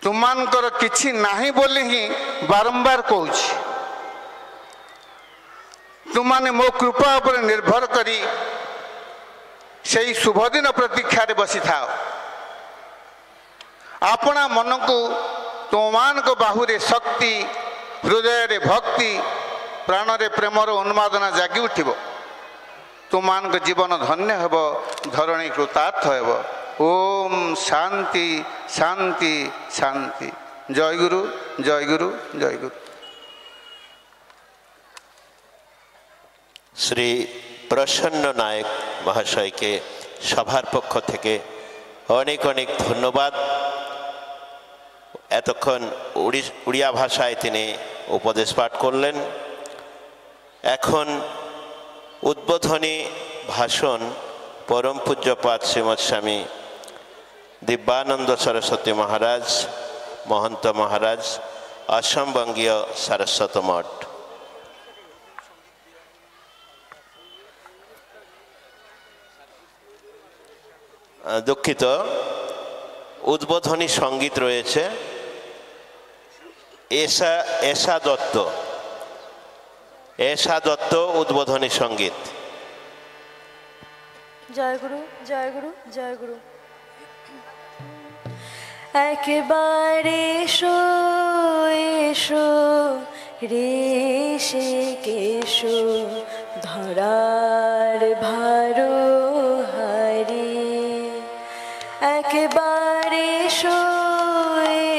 ତୁମମାନଙ୍କର କିଛି ନାହିଁ ବୋଲି ହିଁ ବାରମ୍ବାର କହୁଛି। ତୁମମାନେ ମୋ କୃପା ଉପରେ ନିର୍ଭର କରି ସେହି ଶୁଭଦିନ ପ୍ରତୀକ୍ଷାରେ ବସିଥାଅ। ଆପଣା ମନକୁ ତୁମମାନଙ୍କ ବାହୁରେ ଶକ୍ତି, ହୃଦୟରେ ଭକ୍ତି, ପ୍ରାଣରେ ପ୍ରେମର ଉନ୍ମାଦନା ଜାଗି ଉଠିବ। ତୁମମାନଙ୍କ ଜୀବନ ଧନ୍ୟ ହେବ, ଧରଣୀ କୃତାର୍ଥ ହେବ। ଓମ୍ ଶାନ୍ତି ଶାନ୍ତି ଶାନ୍ତି। জয় গুরু, জয় গুরু, জয় গুরু। শ্রী প্রসন্ন নায়ক মহাশয়কে সভার পক্ষ থেকে অনেক অনেক ধন্যবাদ। এতক্ষণ উড়িয়া ভাষায় তিনি উপদেশ পাঠ করলেন। এখন উদ্বোধনী ভাষণ পরম পূজ্যপাদ শ্রীমৎ স্বামী দিব্যানন্দ সরস্বতী মহারাজ, মহন্ত মহারাজ, অসমবঙ্গীয় সারস্বত মঠ। দুঃখিত, উদ্বোধনী সঙ্গীত রয়েছে। এশা দত্ত উদ্বোধনী সঙ্গীত। জয় গুরু, জয় গুরু, জয় গুরু। একবারে এসো এসো ঋষিকেশ, ধরার ভারো হারি। একবারে এসো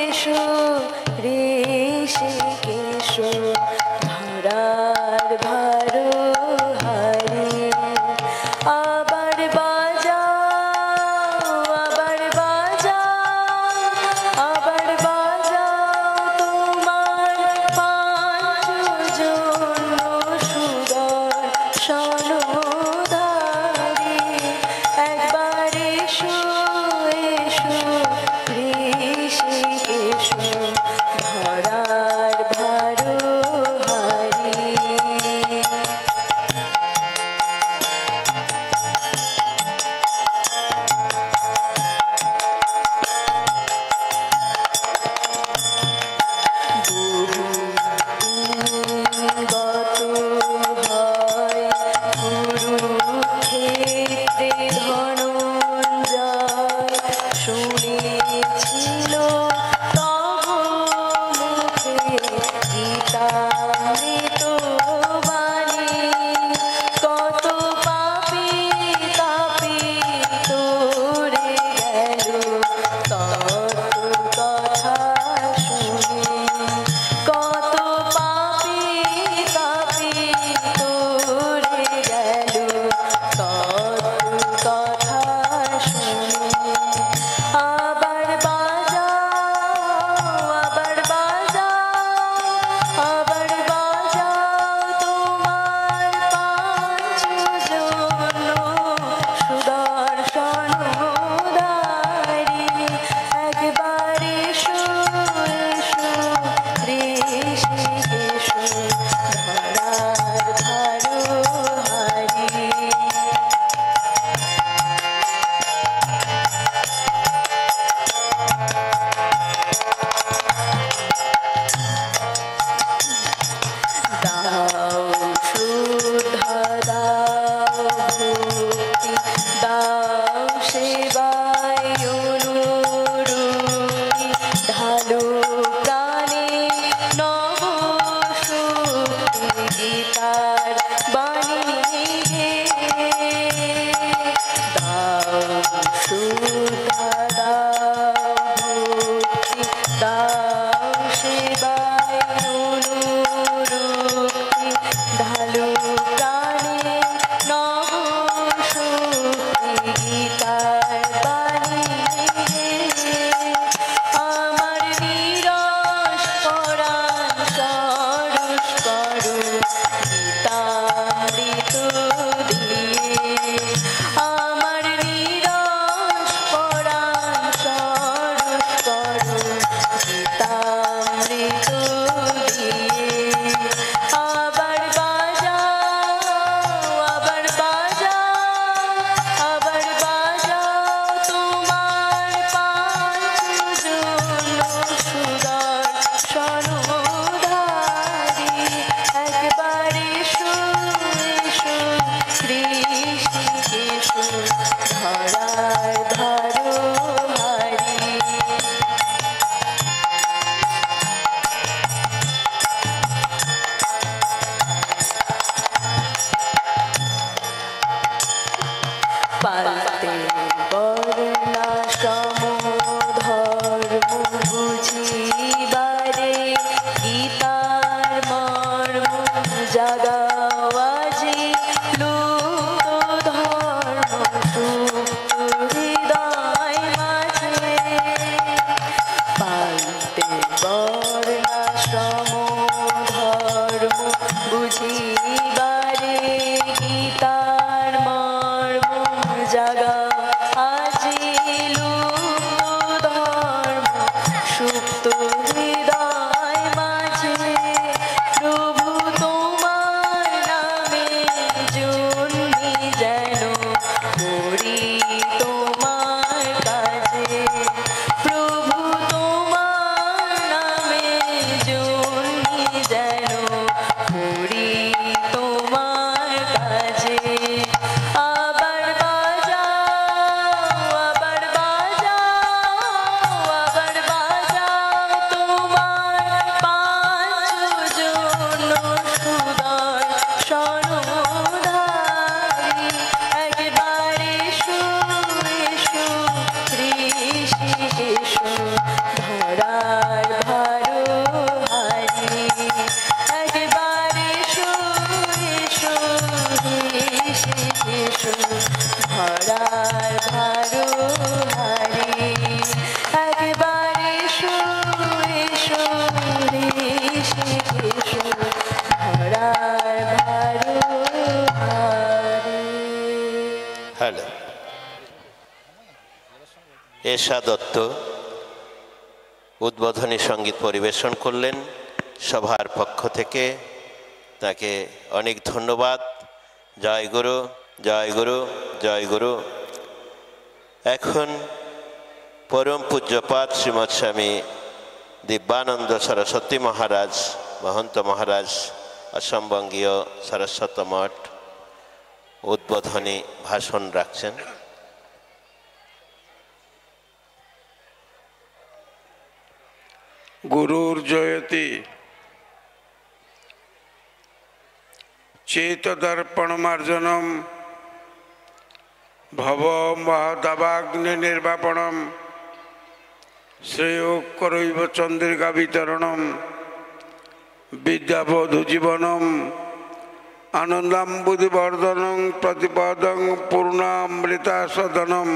এসো ঋষিকেশ, ধরার ভারো হারি। আবার বাজাও, আবার বাজাও, আবার বাজাও তোমার পাঁচজন সুদর্শনধারী। একবার এসো এসো ঋষিকেশ, ধরার ভারো হারি। গত হয় কুরুক্ষেত্রে ধনঞ্জয়, শুনেছিল তব মুখে গীতামৃত বাণী। কত পাপী তাপী তোরে গেল তত কথা শুনে। কত পাপী তাপী তোরে গেল তত কথা শুনে। আবার বাজাও, আবার বাজাও, আবার বাজাও তোমার পাঁচজন সুদর্শনধারী। একবার এসো এসো ঋষিকেশ, ধরার ভারো হারি। দাও শ্রদ্ধা, দাও ভক্তি, দাও সেবায় অনুরক্তি। ঢালো প্রাণে নব শক্তি, গীতার বাণী গে। কেশা দত্ত উদ্বোধনী সঙ্গীত পরিবেশন করলেন। সভার পক্ষ থেকে তাকে অনেক ধন্যবাদ। জয় গুরু, জয় গুরু, জয় গুরু। এখন পরম পূজ্যপাদ শ্রীমৎ স্বামী দিব্যানন্দ সরস্বতী মহারাজ, মহন্ত মহারাজ, অসমবঙ্গীয় সারস্বত মঠ উদ্বোধনী ভাষণ রাখছেন। গুরুর জয়তি চেতদর্পণ মার্জনম ভব মহদাবাগ্নি নির্বাপণম শ্রেয়োকরৈব চন্দ্রিকা বিতরণম বিদ্যাবোধ জীবনম আনন্দাম্বুধিবর্ধনং প্রতিপদং পূর্ণামৃতাস্বদনম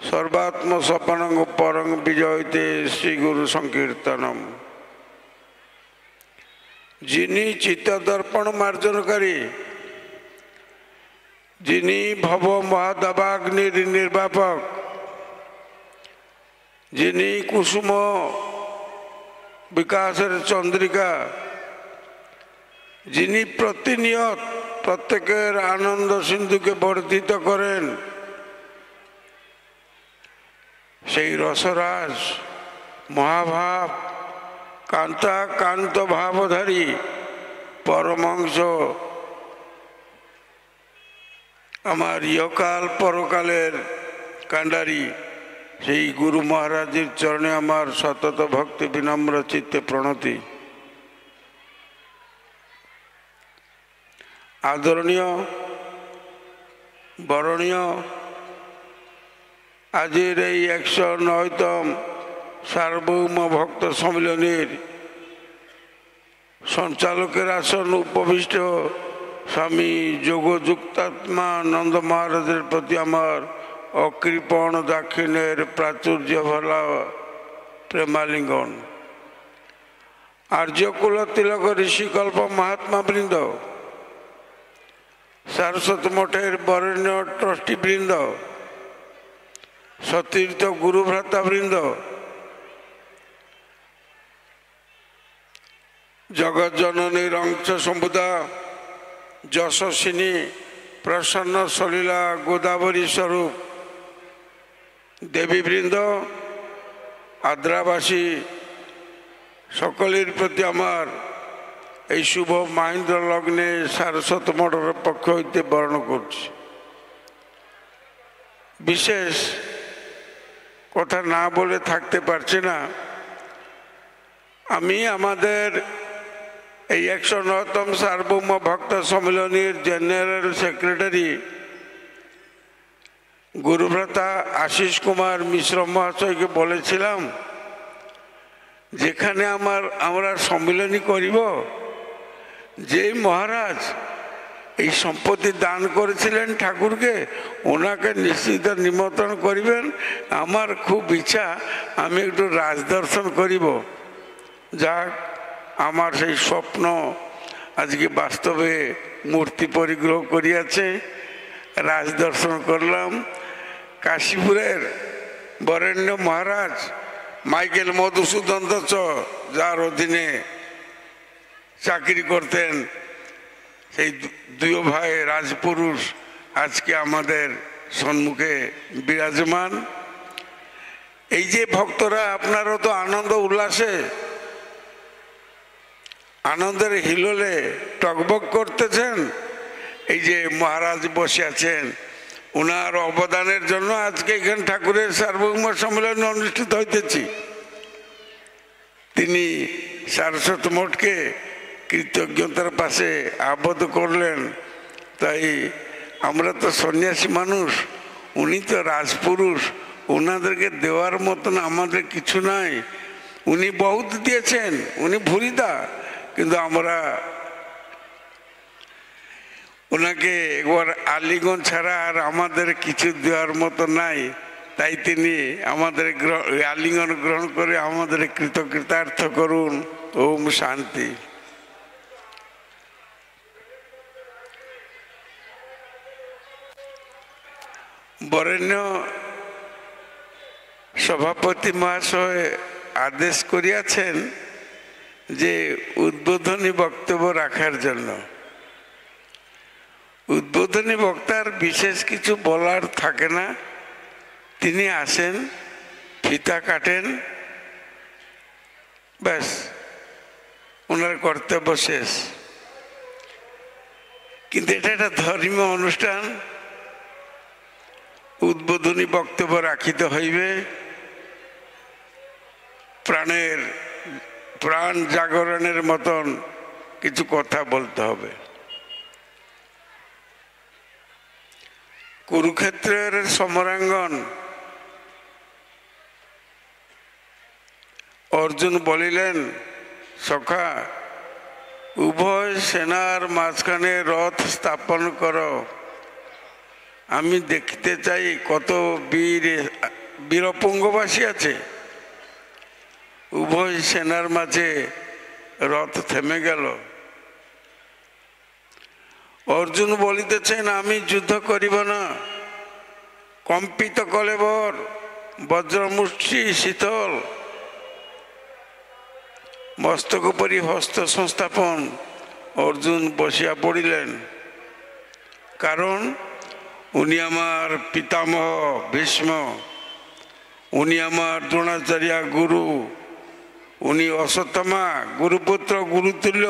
সর্বাত্মস্বপনং পরং বিজয়তে শ্রী গুরু সংকীর্তনম। যিনি চিত্তদর্পণ মার্জনকারী, যিনি ভব মহাদাবাগ্নির নির্বাপক, যিনি কুসুম বিকাশের চন্দ্রিকা, যিনি প্রতিনিয়ত প্রত্যেকের আনন্দ সিন্ধুকে বর্ধিত করেন, সেই রসরাজ মহাভাব কান্তা কান্ত ভাবধারী পরমহংস আমার ইহকাল পরকালের কাণ্ডারী সেই গুরু মহারাজের চরণে আমার সতত ভক্তি বিনম্র চিত্তে প্রণতি। আদরণীয় বরণীয় আজের এই 109তম সার্বভৌম ভক্ত সম্মিলনীর সঞ্চালকের আসন উপবিষ্ট স্বামী যোগযুক্তাত্মা নন্দ মহারাজের প্রতি আমার অকৃপণ দাক্ষিণের প্রাচুর্য ভরা প্রেমালিঙ্গন। আর্যকুল তিলক ঋষিকল্প মহাত্মা বৃন্দ, সারস্বত মঠের বরেণ্য ট্রাস্টি বৃন্দ, সতীর্থ গুরুভ্রাতা বৃন্দ, জগৎ জননীর অংশ সম্বুদা যশস্বিনী প্রসন্ন সলীলা গোদাবরী স্বরূপ দেবীবৃন্দ, আদ্রাবাসী সকলের প্রতি আমার এই শুভ মহেন্দ্র লগ্নে সারস্বত মঠের পক্ষ হইতে বর্ণ করছি। বিশেষ কথা না বলে থাকতে পারছি না। আমি আমাদের এই 109তম সার্বভৌম ভক্ত সম্মিলনীর জেনারেল সেক্রেটারি গুরুভ্রাতা আশিস কুমার মিশ্র মহাশয়কে বলেছিলাম, যেখানে আমরা সম্মিলনী করিব, যে মহারাজ এই সম্পত্তি দান করেছিলেন ঠাকুরকে, ওনাকে নিশ্চিত নিমন্ত্রণ করিবেন। আমার খুব ইচ্ছা আমি একটু রাজদর্শন করিব। যাক, আমার সেই স্বপ্ন আজকে বাস্তবে মূর্তি পরিগ্রহ করিয়াছে। রাজদর্শন করলাম। কাশীপুরের বরেণ্য মহারাজ মাইকেল মধুসূদন দত্ত, যার অধীনে চাকরি করতেন, সেই দুই ভাই রাজপুরুষ আজকে আমাদের সম্মুখে বিরাজমান। এই যে ভক্তরা, আপনারা তো আনন্দ উল্লাসে আনন্দের হিলোলে টকবক করতেছেন। এই যে মহারাজ বসে আছেন, ওনার অবদানের জন্য আজকে এখানে ঠাকুরের সার্বভৌম সম্মেলন অনুষ্ঠিত হইতেছি। তিনি সারস্বত মঠকে কৃতজ্ঞতার পাশে আবদ্ধ করলেন। তাই আমরা তো সন্ন্যাসী মানুষ, উনি তো রাজপুরুষ, ওনাদেরকে দেওয়ার মতন আমাদের কিছু নাই। উনি বহুত দিয়েছেন, উনি ভুরিদা, কিন্তু আমরা ওনাকে একবার আলিঙ্গন ছাড়া আর আমাদের কিছু দেওয়ার মতো নাই। তাই তিনি আমাদের আলিঙ্গন গ্রহণ করে আমাদের কৃতকৃতার্থ করুন। ওম শান্তি। বরেণ্য সভাপতি মহাশয় আদেশ করিয়াছেন যে উদ্বোধনী বক্তব্য রাখার জন্য। উদ্বোধনী বক্তার বিশেষ কিছু বলার থাকে না, তিনি আসেন, ফিতা কাটেন, ব্যাস ওনার কর্তব্য শেষ। কিন্তু এটা একটা ধর্মীয় অনুষ্ঠান, উদ্বোধনী বক্তব্য রাখিতে হইবে, প্রাণ জাগরণের মতন কিছু কথা বলতে হবে। কুরুক্ষেত্রের সমরাঙ্গন অর্জুন বলিলেন, সখা উভয় সেনার মাঝখানে রথ স্থাপন করো, আমি দেখতে চাই কত বীরপুঙ্গবাসী আছে। উভয় সেনার মাঝে রথ থেমে গেল। অর্জুন বলিতেছেন, আমি যুদ্ধ করিব না, কম্পিত কলেবর, বজ্রমুষ্টি শীতল, মস্তক উপরি হস্ত সংস্থাপন। অর্জুন বসিয়া পড়িলেন, কারণ উনি আমার পিতামহ ভীষ্ম, উনি আমার দ্রোণাচার্য গুরু, উনি অশ্বত্থামা গুরুপুত্র গুরুতুল্য।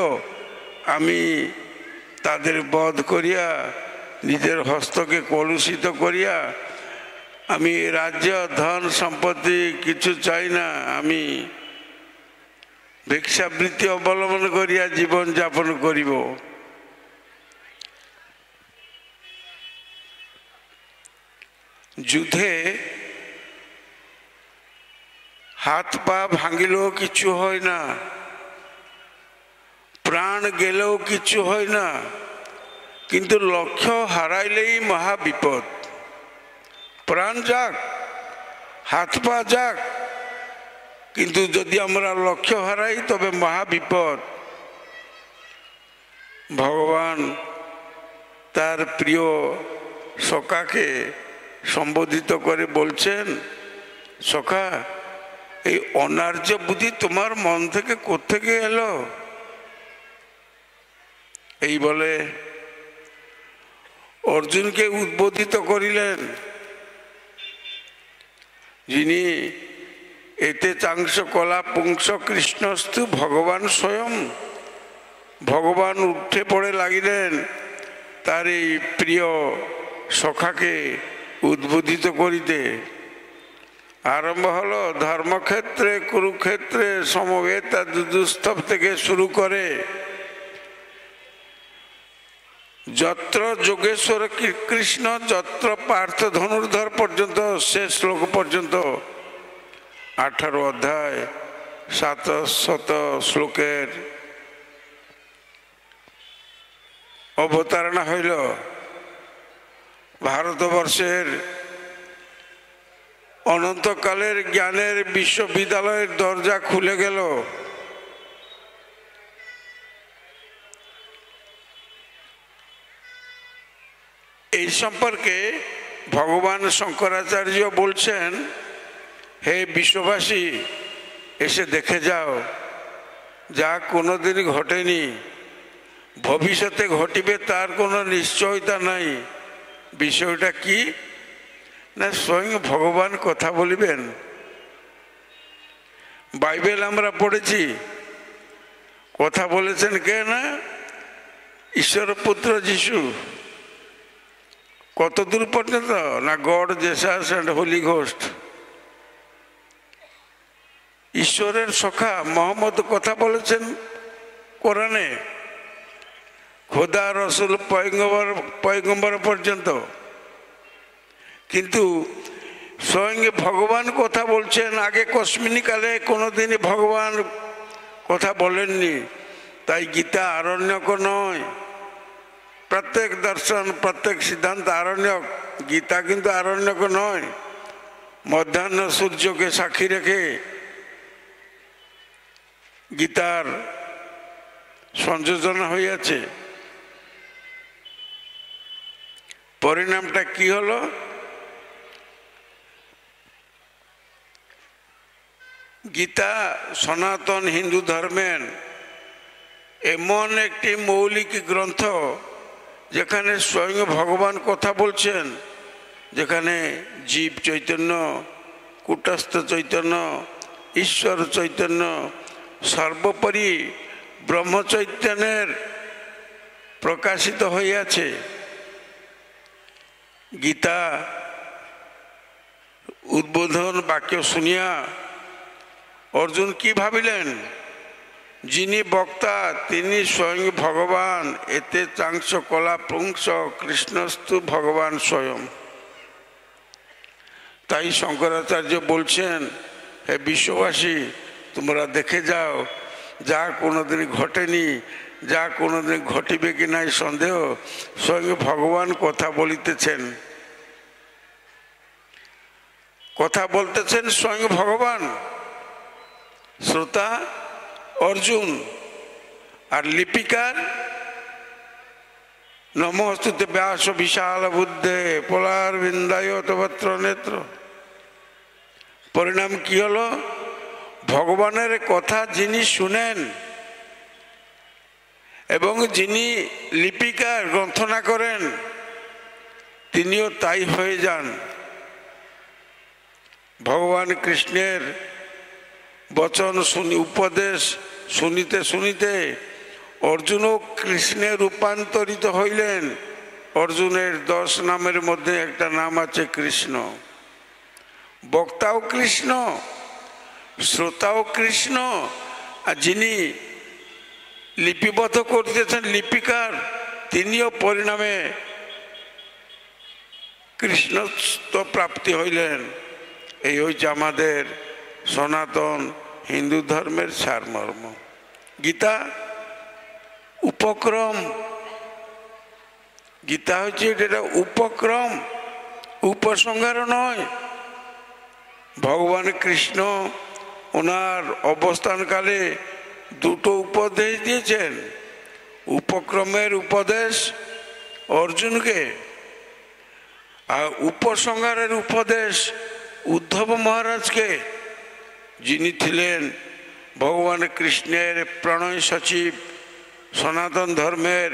আমি তাদের বধ করিয়া নিজের হস্তকে কলুষিত করিয়া আমি রাজ্য ধন সম্পত্তি কিছু চাই না, আমি ভিক্ষাবৃত্তি অবলম্বন করিয়া জীবন যাপন করিব। যুদ্ধে হাত পা ভাঙিলেও কিছু হয় না, প্রাণ গেলেও কিছু হয় না, কিন্তু লক্ষ্য হারাইলেই মহা বিপদ। প্রাণ যাক, হাত পা যাক, কিন্তু যদি আমরা লক্ষ্য হারাই তবে মহা বিপদ। ভগবান তার প্রিয় সখাকে সম্বোধিত করে বলছেন, সখা এই অনার্য বুদ্ধি তোমার মন থেকে কোত্থেকে এলো? এই বলে অর্জুনকে উদ্বোধিত করিলেন, যিনি এতে চাংশ কলা পুংস কৃষ্ণস্তু ভগবান স্বয়ং। ভগবান উঠে পড়ে লাগিলেন তার এই প্রিয় সখাকে উদ্বোধিত করিতে। আরম্ভ হলো ধর্মক্ষেত্রে কুরুক্ষেত্রে সমবেত যুযুস্তব থেকে শুরু করে যত্র যোগেশ্বর কৃষ্ণ যত্র পার্থ ধনুর্ধর পর্যন্ত, শেষ শ্লোক পর্যন্ত 18 অধ্যায় 700 শ্লোকের অবতারণা হইল। ভারতবর্ষের অনন্তকালের জ্ঞানের বিশ্ববিদ্যালয়ের দরজা খুলে গেল। এই সম্পর্কে ভগবান শঙ্করাচার্য বলছেন, হে বিশ্ববাসী, এসে দেখে যাও, যা কোনোদিন ঘটেনি, ভবিষ্যতে ঘটিবে তার কোনো নিশ্চয়তা নাই। বিষয়টা কি না, স্বয়ং ভগবান কথা বলিবেন। বাইবেল আমরা পড়েছি, কথা বলেছেন কে না? ঈশ্বর পুত্র যিশু। কত দূর পর্যন্ত না, God Jesus and holy ghost. ঈশ্বরের সখা মোহাম্মদ কথা বলেছেন কোরআনে, খোদা রসুল পয়গম্বর পর্যন্ত। কিন্তু স্বয়ং ভগবান কথা বলছেন। আগে কস্মিনী কালে কোনোদিনই ভগবান কথা বলেননি, তাই গীতা আরণ্যক নয়। প্রত্যেক দর্শন প্রত্যেক সিদ্ধান্ত আরণ্যক, গীতা কিন্তু আরণ্যক নয়। মধ্যাহ্ন সূর্যকে সাক্ষী রেখে গীতার সংযোজন হইয়াছে। পরিণামটা কি হলো? গীতা সনাতন হিন্দু ধর্মের এমন একটি মৌলিক গ্রন্থ যেখানে স্বয়ং ভগবান কথা বলছেন, যেখানে জীব চৈতন্য, কূটস্থ চৈতন্য, ঈশ্বর চৈতন্য, সর্বোপরি ব্রহ্ম চৈতন্যের প্রকাশিত হইয়াছে। গীতা উদ্বোধন বাক্য শুনিয়া অর্জুন কি ভাবিলেন? যিনি বক্তা তিনি স্বয়ং ভগবান, এতে চাংশ কলা পুংস কৃষ্ণস্তু ভগবান স্বয়ং। তাই শঙ্করাচার্য বলছেন, হে বিশ্ববাসী, তোমরা দেখে যাও, যা কোনোদিন ঘটেনি, যা কোনোদিন ঘটিবে কি নাই সন্দেহ, স্বয়ং ভগবান কথা বলিতেছেন। কথা বলতেছেন স্বয়ং ভগবান, শ্রোতা অর্জুন, আর লিপিকার নমস্তুতে ব্যাস বিশাল বুদ্ধে পোলার বিন্দায় তবত্র নেত্র। পরিণাম কি হলো? ভগবানের কথা যিনি শুনেন এবং যিনি লিপিকার গ্রন্থনা করেন তিনিও তাই হয়ে যান। ভগবান কৃষ্ণের বচন উপদেশ শুনিতে শুনিতে অর্জুনও কৃষ্ণে রূপান্তরিত হইলেন। অর্জুনের 10 নামের মধ্যে একটা নাম আছে কৃষ্ণ। বক্তাও কৃষ্ণ, শ্রোতাও কৃষ্ণ, আর যিনি লিপিবদ্ধ করতেছেন লিপিকার তিনিও পরিণামে কৃষ্ণত্ব প্রাপ্তি হইলেন। এই হচ্ছে আমাদের সনাতন হিন্দু ধর্মের সারমর্ম। গীতা উপক্রম, গীতা হচ্ছে এটা উপক্রম, উপসংহার নয়। ভগবান কৃষ্ণ ওনার অবস্থানকালে দুটো উপদেশ দিয়েছেন। উপক্রমের উপদেশ অর্জুনকে, আর উপসংহারের উপদেশ উদ্ধব মহারাজকে, যিনি ছিলেন ভগবান কৃষ্ণের প্রণয় সচিব। সনাতন ধর্মের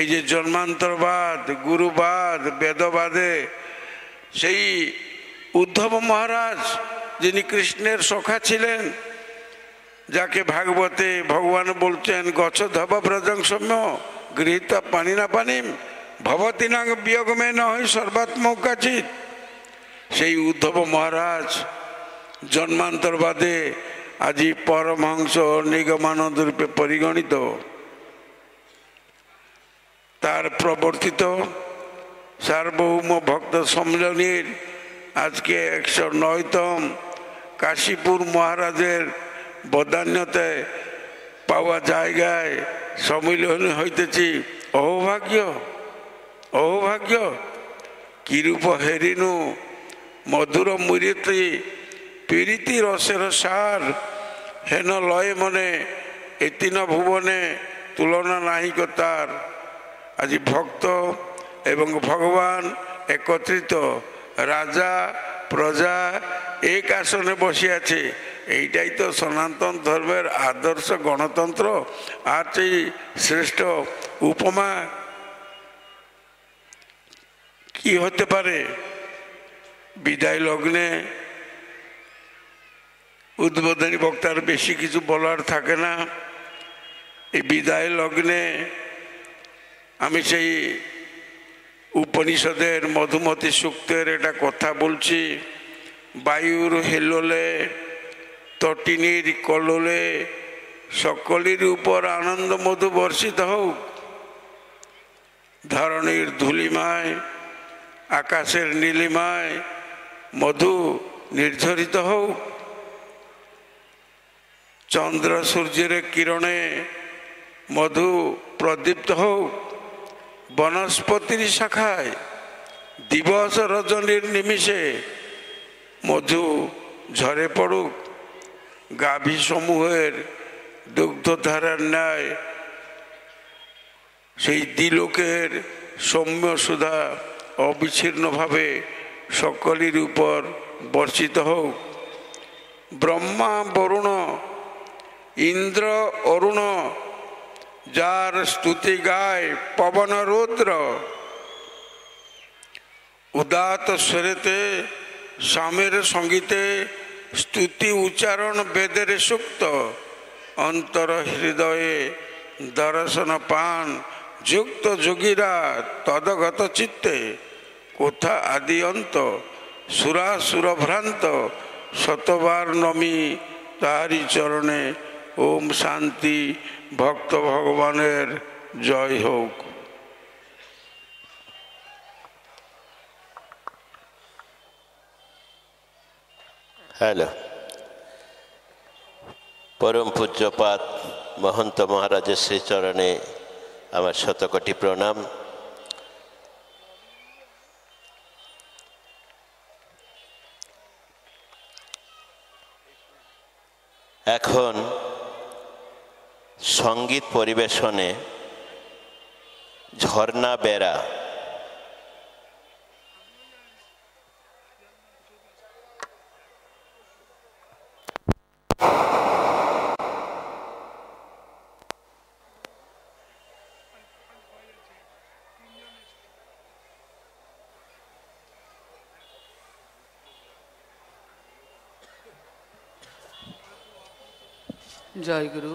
এই যে জন্মান্তরবাদ, গুরুবাদ, বেদবাদে সেই উদ্ধব মহারাজ যিনি কৃষ্ণের সখা ছিলেন, যাকে ভাগবতে ভগবান বলছেন গচ্ছ ধব ব্রজং সৌম্য গৃহীত পানি না পানিম ভবতী নাং বিয়োগমে নয় সর্বাত্মকাচিত। সেই উদ্ধব মহারাজ জন্মান্তরবাদে আজি পরমহংস নিগমানন্দ রূপে পরিগণিত। তার প্রবর্তিত সার্বভৌম ভক্ত সম্মেলনীর আজকে 109তম কাশীপুর মহারাজের বদান্যতে পাওয়া জায়গায় সম্মিলন হইতেছি। অহোভাগ্য, অহোভাগ্য, কিরূপ হেরিনু মধুর মুরিতি পীড়িতি রসের সার, হেন লয় মনে এতিন ভুবনে তুলনা নাহিক তার। আজি ভক্ত এবং ভগবান একত্রিত, রাজা প্রজা এক আসনে বসে আছে। এইটাই তো সনাতন ধর্মের আদর্শ গণতন্ত্র। আর সেই শ্রেষ্ঠ উপমা কি হতে পারে? বিদায় লগ্নে উদ্বোধনী বক্তার বেশি কিছু বলার থাকে না। এই বিদায় লগ্নে আমি সেই উপনিষদের মধুমতি সূক্তের এটা কথা বলছি। বায়ুর হেলোলে তটিনীর কলোলে সকলের উপর আনন্দ মধু বর্ষিত হোক। ধরণীর ধূলিমায় আকাশের নীলিমায় মধু নির্ঝরিত হোক। চন্দ্র সূর্যের কিরণে মধু প্রদীপ্ত হোক। বনস্পতির শাখায় দিবস রজনীর নিমিষে মধু ঝরে পড়ুক। গাভী সমূহের দুগ্ধধারার ন্যায় সেই দ্বিলোকের সৌম্য সুধা অবিচ্ছিন্নভাবে সকলের উপর বর্ষিত হোক। ব্রহ্মা বরুণ ইন্দ্র অরুণ, যার স্তুতি গায় পবন রুদ্র। উদাত স্বরেতে স্বামীর সঙ্গীতে স্তুতি উচ্চারণ বেদের সুক্ত। অন্তর হৃদয়ে দর্শন পান যুক্ত যোগীরা তদগত চিত্তে। কোথা আদি অন্ত সুরাসুর ভ্রান্ত, শতবার নমি তাহারি চরণে। ওম শান্তি, ভক্ত ভগবানের জয় হোক। হ্যালো, পরম পূজ্যপাদ মহন্ত মহারাজের শ্রীচরণে আমার শতকোটি প্রণাম। এখন সঙ্গীত পরিবেশনে ঝর্ণা বেরা জয় গুরু,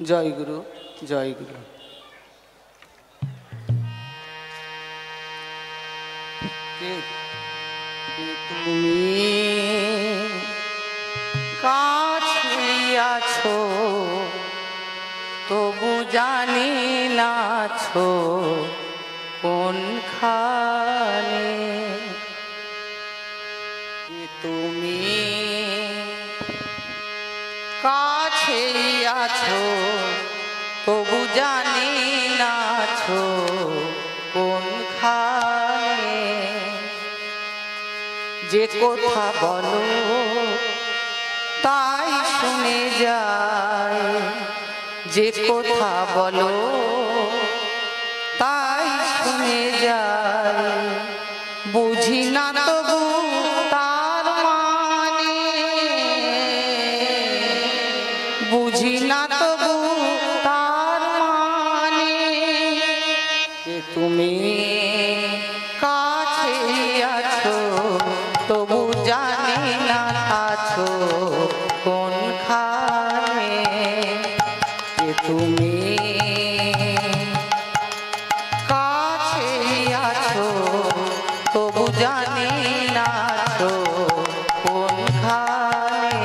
জয় গুরু, জয় গুরু। তুমি কাছে আছো তবু জানি নাছো কোনখানে। তুমি কাছে আছো তবু জানি নাছো কোনখানে। যে কথা বলো তাই শুনে যায়, যে কথা বলো তাই শুনে যায়। বুঝি না তবু তার মানে, বুঝি না তবু তার মানে। তুমি কাছে আছো তবু জানি না আছো কোনখানে। তুমি কাছে আছো তবু জানি না আছো কোনখানে।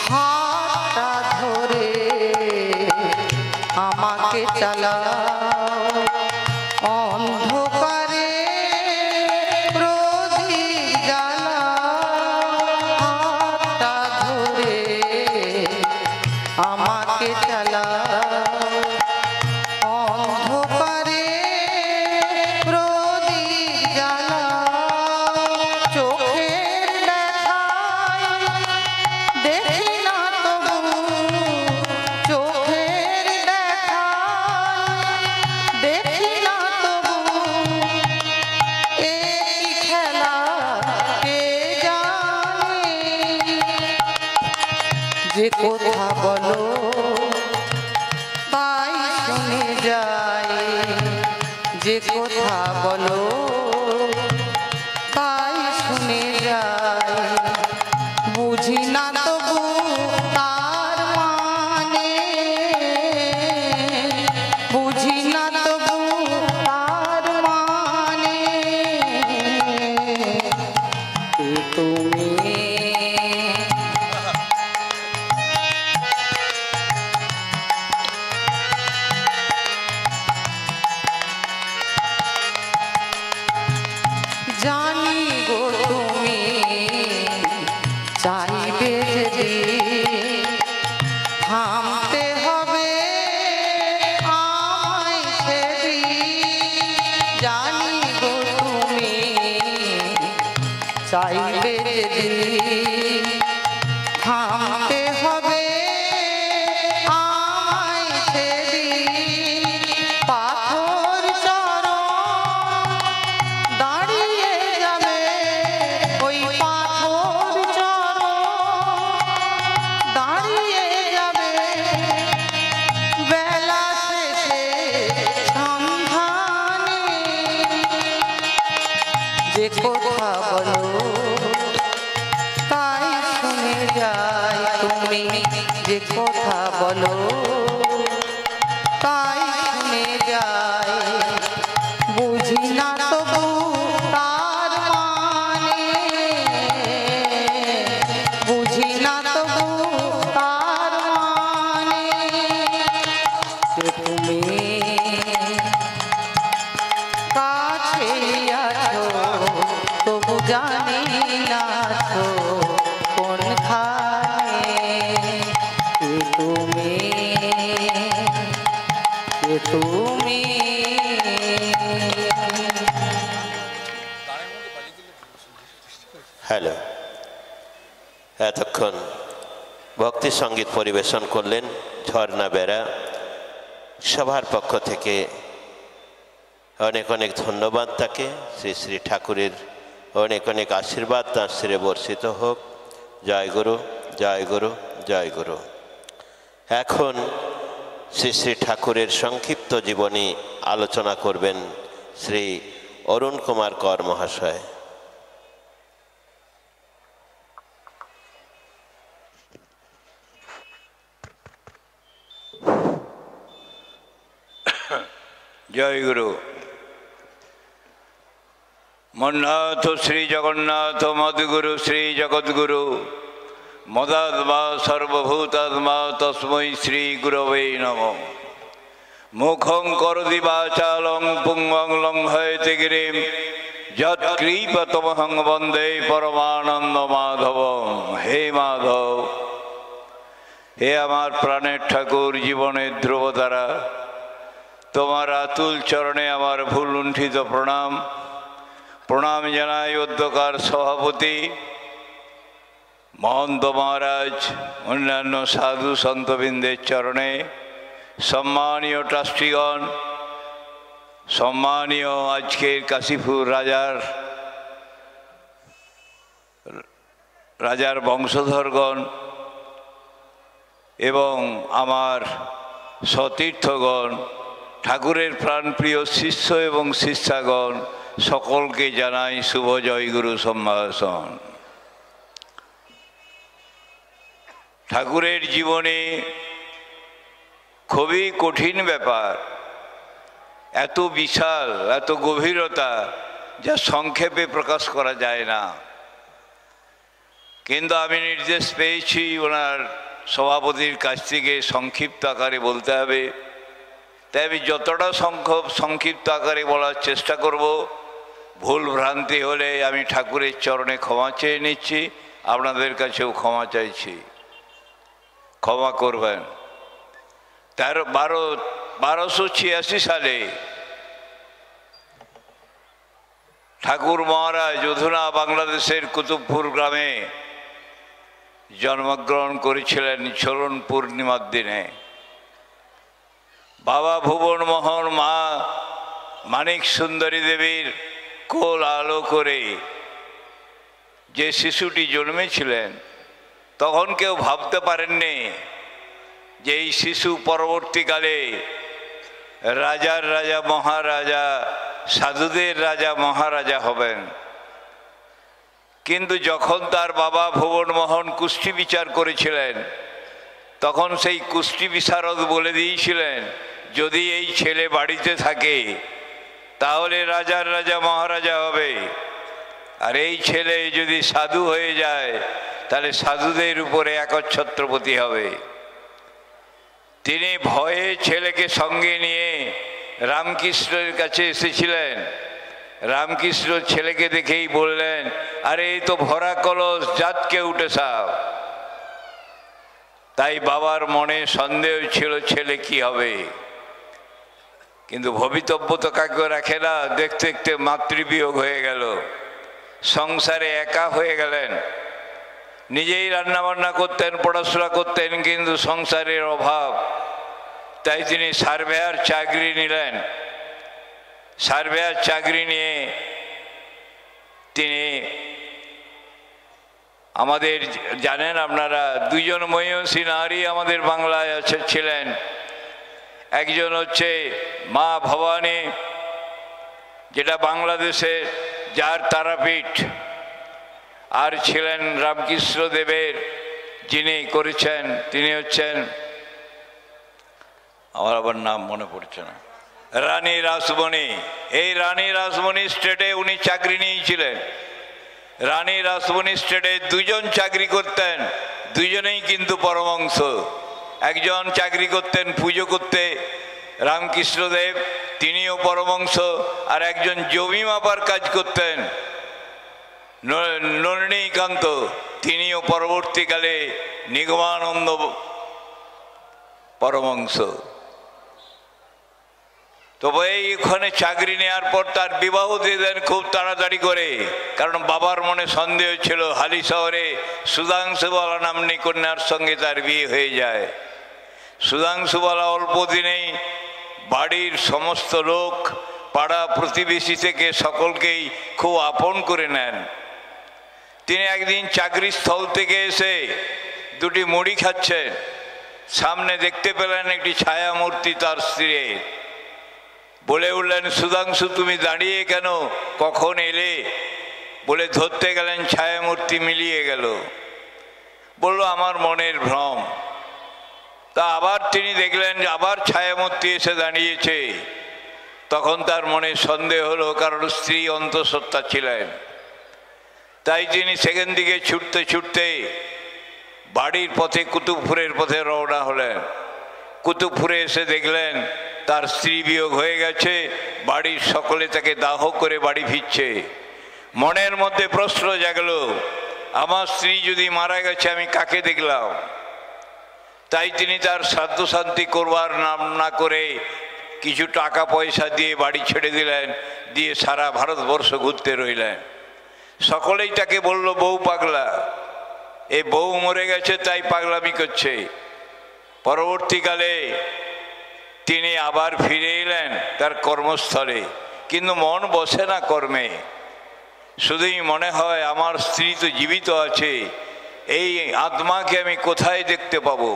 হাতটা ধরে আমাকে চালাও, অন্ধকারে প্রদীপ জ্বালাও। হাতটা ধরে আমাকে চালাও, অন্ধকারে প্রদীপ জ্বালাও। চোখের দেখায় দেখি না তবু, চোখের দেখায় দেখি না তবু। এই খেলা কে জানে, যে কথা বলো তাই শুনে যায়, যে কথা বলো তাই শুনে যায়। বুঝি না তবু তার মানে, বুঝি না তবু তার মানে। তুমি জানি গো তুমি চাইবে যদি থামতে হবে আমায় সেদিন। জানি গো তুমি চাইবে যদি থামতে হবে আমায় কথা বলো তাই শুনে যাই, তুমি যে কথা বলো তাই শুনে যাই। বুঝি না তবু তার মানে, বুঝি না তবু তার মানে, যে তুমি কাছে আছো তবু জানি না তো কোনখানে। তুমি তুমি হ্যালো, এতক্ষণ ভক্তি সঙ্গীত পরিবেশন করলেন ঝর্ণা বেরা। সবার পক্ষ থেকে অনেক অনেক ধন্যবাদ তাকে। শ্রী শ্রী ঠাকুরের অনেক অনেক আশীর্বাদ তার শিরে বর্ষিত হোক। জয় গুরু, জয় গুরু, জয় গুরু। এখন শ্রী শ্রী ঠাকুরের সংক্ষিপ্ত জীবনী আলোচনা করবেন শ্রী অরুণ কুমার কর মহাশয়। জয় গুরু। মন্নাথ শ্রী জগন্নাথ মদ্গুরু শ্রী জগদ্গুরু মদাত্মা সর্বভূতাত্মা তস্मै শ্রী গুরবে নমঃ। মুখং করোতি বাচালং পুংং লঙ্ঘয়তে গিরিম যৎকৃপতমহং বন্দে পরমানন্দ মাধবম। হে মাধব, হে আমার প্রাণের ঠাকুর, জীবনের ধ্রুবতারা, তোমার আতুল চরণে আমার ভুল লুণ্ঠিত প্রণাম। প্রণাম জানাই অধ্যকার সভাপতি মহন্ত মহারাজ, অন্যান্য সাধু সন্তবৃন্দের চরণে, সম্মানীয় ট্রাস্টিগণ, সম্মানীয় আজকের কাশীপুর রাজার বংশধরগণ এবং আমার সতীর্থগণ, ঠাকুরের প্রাণপ্রিয় শিষ্য এবং শিষ্যাগণ, সকলকে জানাই শুভ জয়গুরু সম্ভাষণ। ঠাকুরের জীবনে খুবই কঠিন ব্যাপার, এত বিশাল, এত গভীরতা, যা সংক্ষেপে প্রকাশ করা যায় না। কিন্তু আমি নির্দেশ পেয়েছি ওনার সভাপতির কাছ থেকে সংক্ষিপ্ত আকারে বলতে হবে, তাই আমি যতটা সংক্ষিপ্ত আকারে বলার চেষ্টা করব। ভুল ভ্রান্তি হলে আমি ঠাকুরের চরণে ক্ষমা চেয়ে নিচ্ছি, আপনাদের কাছেও ক্ষমা চাইছি, ক্ষমা করবেন। 1286 সালে ঠাকুর মহারাজ অধুনা বাংলাদেশের কুতুবপুর গ্রামে জন্মগ্রহণ করেছিলেন ঝোলন পূর্ণিমার দিনে। বাবা ভুবন মোহন, মা মানিক সুন্দরী দেবীর কোল আলো করে যে শিশুটি জন্মেছিলেন, তখন কেউ ভাবতে পারেননি যে এই শিশু পরবর্তীকালে রাজার রাজা মহারাজা, সাধুদের রাজা মহারাজা হবেন। কিন্তু যখন তার বাবা ভুবন মোহন কুষ্টি বিচার করেছিলেন, তখন সেই কুষ্টি বিশারদ বলে দিয়েছিলেন, যদি এই ছেলে বাড়িতে থাকে তাহলে রাজার রাজা মহারাজা হবে, আর এই ছেলে যদি সাধু হয়ে যায় তাহলে সাধুদের উপরে একচ্ছত্রপতি হবে। তিনি ভয়ে ছেলেকে সঙ্গে নিয়ে রামকৃষ্ণের কাছে এসেছিলেন। রামকৃষ্ণ ছেলেকে দেখেই বললেন, আরে এই তো ভরা কলস, জাতকে উঠে সাপ। তাই বাবার মনে সন্দেহ ছিল ছেলে কি হবে, কিন্তু ভবিতব্য তো কাউকে রাখে না। দেখতে দেখতে মাতৃবিয়োগ হয়ে গেল, সংসারে একা হয়ে গেলেন। নিজেই রান্নাবান্না করতেন, পড়াশোনা করতেন, কিন্তু সংসারের অভাব। তাই তিনি সার্ভেয়ার চাকরি নিলেন। সার্ভেয়ার চাকরি নিয়ে তিনি, আমাদের জানেন আপনারা, দুজন মহিষী নারী আমাদের বাংলায় ছিলেন। একজন হচ্ছে মা ভবানী, যেটা বাংলাদেশের যার তারাপীঠ, আর ছিলেন রামকৃষ্ণ দেবের যিনি করেছেন, তিনি হচ্ছেন, আমার আবার নাম মনে পড়ছে না, রানী রাসমণি। এই রানী রাসমণি স্টেটে উনি চাকরি নিয়েছিলেন। রানী রাসমণি স্টেটে দুজন চাকরি করতেন, দুজনেই কিন্তু পরমহংস। একজন চাকরি করতেন পুজো করতে, রামকৃষ্ণদেব, তিনিও পরমহংস। আর একজন জমি মাপার কাজ করতেন, নলিনীকান্ত, তিনিও পরবর্তীকালে নিগমানন্দ পরমহংস। তবে এইখানে চাকরি নেওয়ার পর তার বিবাহ দিয়ে দেন খুব তাড়াতাড়ি করে, কারণ বাবার মনে সন্দেহ ছিল। হালি শহরে সুধাংশুবালা নাম্নী কন্যার সঙ্গে তার বিয়ে হয়ে যায়। সুধাংশুবালা অল্প দিনেই বাড়ির সমস্ত লোক, পাড়া প্রতিবেশী থেকে সকলকেই খুব আপন করে নেন। তিনি একদিন চাকরি স্থল থেকে এসে দুটি মুড়ি খাচ্ছেন, সামনে দেখতে পেলেন একটি ছায়ামূর্তি তার স্ত্রীর। বলে উঠলেন, সুধাংশু তুমি দাঁড়িয়ে কেন, কখন এলে? বলে ধরতে গেলেন, ছায়ামূর্তি মিলিয়ে গেল। বলল আমার মনের ভ্রম। তা আবার তিনি দেখলেন আবার ছায়ামূর্তি এসে দাঁড়িয়েছে। তখন তার মনে সন্দেহ হলো, কারণ স্ত্রী অন্তঃসত্ত্বা ছিলেন। তাই তিনি সেখান দিকে ছুটতে ছুটতে বাড়ির পথে কুতুবপুরের পথে রওনা হলেন। কুতুবপুরে এসে দেখলেন তার স্ত্রী বিয়োগ হয়ে গেছে, বাড়ির সকলে তাকে দাহ করে বাড়ি ফিরছে। মনের মধ্যে প্রশ্ন জাগলো, আমার স্ত্রী যদি মারা গেছে আমি কাকে দেখলাম? তাই তিনি তার শ্রাদ্ধ শান্তি করবার নাম না করে কিছু টাকা পয়সা দিয়ে বাড়ি ছেড়ে দিলেন, দিয়ে সারা ভারতবর্ষ ঘুরতে রইলেন। সকলেই তাকে বলল বউ পাগলা, এ বউ মরে গেছে তাই পাগলামি করছে। পরবর্তীকালে তিনি আবার ফিরে এলেন তার কর্মস্থলে, কিন্তু মন বসে না কর্মে। শুধুই মনে হয় আমার স্ত্রী তো জীবিত আছে, এই আত্মাকে আমি কোথায় দেখতে পাবো?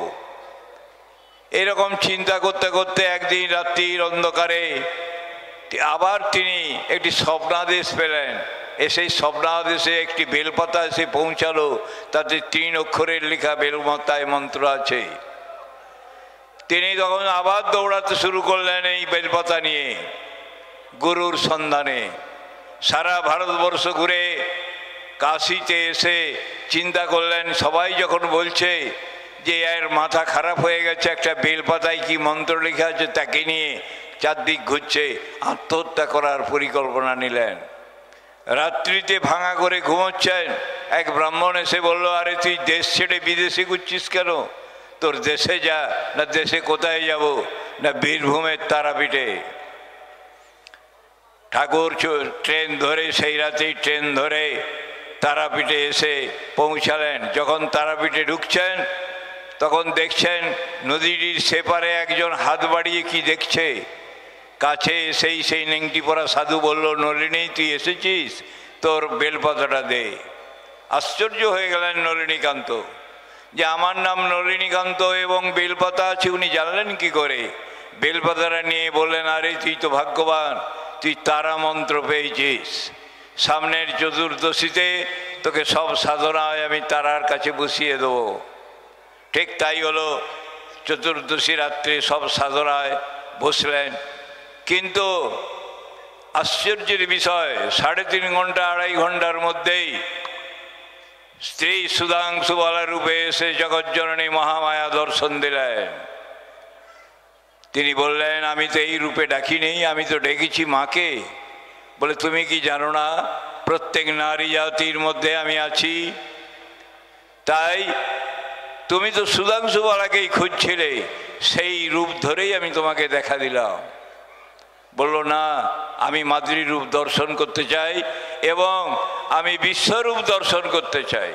এরকম চিন্তা করতে করতে একদিন রাত্রির অন্ধকারে আবার তিনি একটি স্বপ্নাদেশ পেলেন। সেই স্বপ্নাদেশে একটি বেলপাতা এসে পৌঁছালো, তাতে 3 অক্ষরের লেখা বেলমাতায় মন্ত্র আছে। তিনি তখন আবার দৌড়াতে শুরু করলেন এই বেলপাতা নিয়ে গুরুর সন্ধানে। সারা ভারতবর্ষ ঘুরে কাশিতে এসে চিন্তা করলেন, সবাই যখন বলছে যে এর মাথা খারাপ হয়ে গেছে, একটা বেলপাতায় কি মন্ত্র লেখা আছে তাকে নিয়ে চারদিক ঘুরছে, আত্মহত্যা করার পরিকল্পনা নিলেন। রাত্রিতে ভাঙা করে ঘুমোচ্ছেন, এক ব্রাহ্মণ এসে বলল, আরে তুই দেশ ছেড়ে বিদেশে ঘুরছিস কেন? তোর দেশে যা। না দেশে কোথায় যাব? না বীরভূমের তারাপীঠে। ঠাকুর ট্রেন ধরে, সেই রাতেই ট্রেন ধরে তারাপীঠে এসে পৌঁছালেন। যখন তারাপীঠে ঢুকছেন তখন দেখছেন নদীটির সেপারে একজন হাত বাড়িয়ে কি দেখছে। কাছে এসেই সেই নেংটি পরা সাধু বলল, নলিনী তুই এসেছিস, তোর বেলপাতাটা দে। আশ্চর্য হয়ে গেলেন নলিনীকান্ত, যে আমার নাম নলিনীকান্ত এবং বেলপাতা আছে উনি জানলেন কি করে? বেলপাতাটা নিয়ে বললেন, আরে তুই তো ভাগ্যবান, তুই তারা মন্ত্র পেয়েছিস। সামনের চতুর্দশীতে তোকে সব সাধনায় আমি তারার কাছে বসিয়ে দেবো। ঠিক তাই হলো, চতুর্দশী রাত্রে সব সাধনায় বসলেন। কিন্তু আশ্চর্যের বিষয়, 3.5 ঘন্টা 2.5 ঘন্টার মধ্যেই স্ত্রী সুধাংশুবালা রূপে এসে জগজ্জননী মহামায়া দর্শন দিলেন। তিনি বললেন, আমি তো এই রূপে ডাকি নেই, আমি তো ডেকেছি মাকে। বলে, তুমি কি জানো না প্রত্যেক নারী জাতির মধ্যে আমি আছি? তাই তুমি তো সুধাংশুবালাকেই খুঁজছিলে, সেই রূপ ধরেই আমি তোমাকে দেখা দিলাম। বলল, না, আমি মাতৃরূপ দর্শন করতে চাই এবং আমি বিশ্বরূপ দর্শন করতে চাই।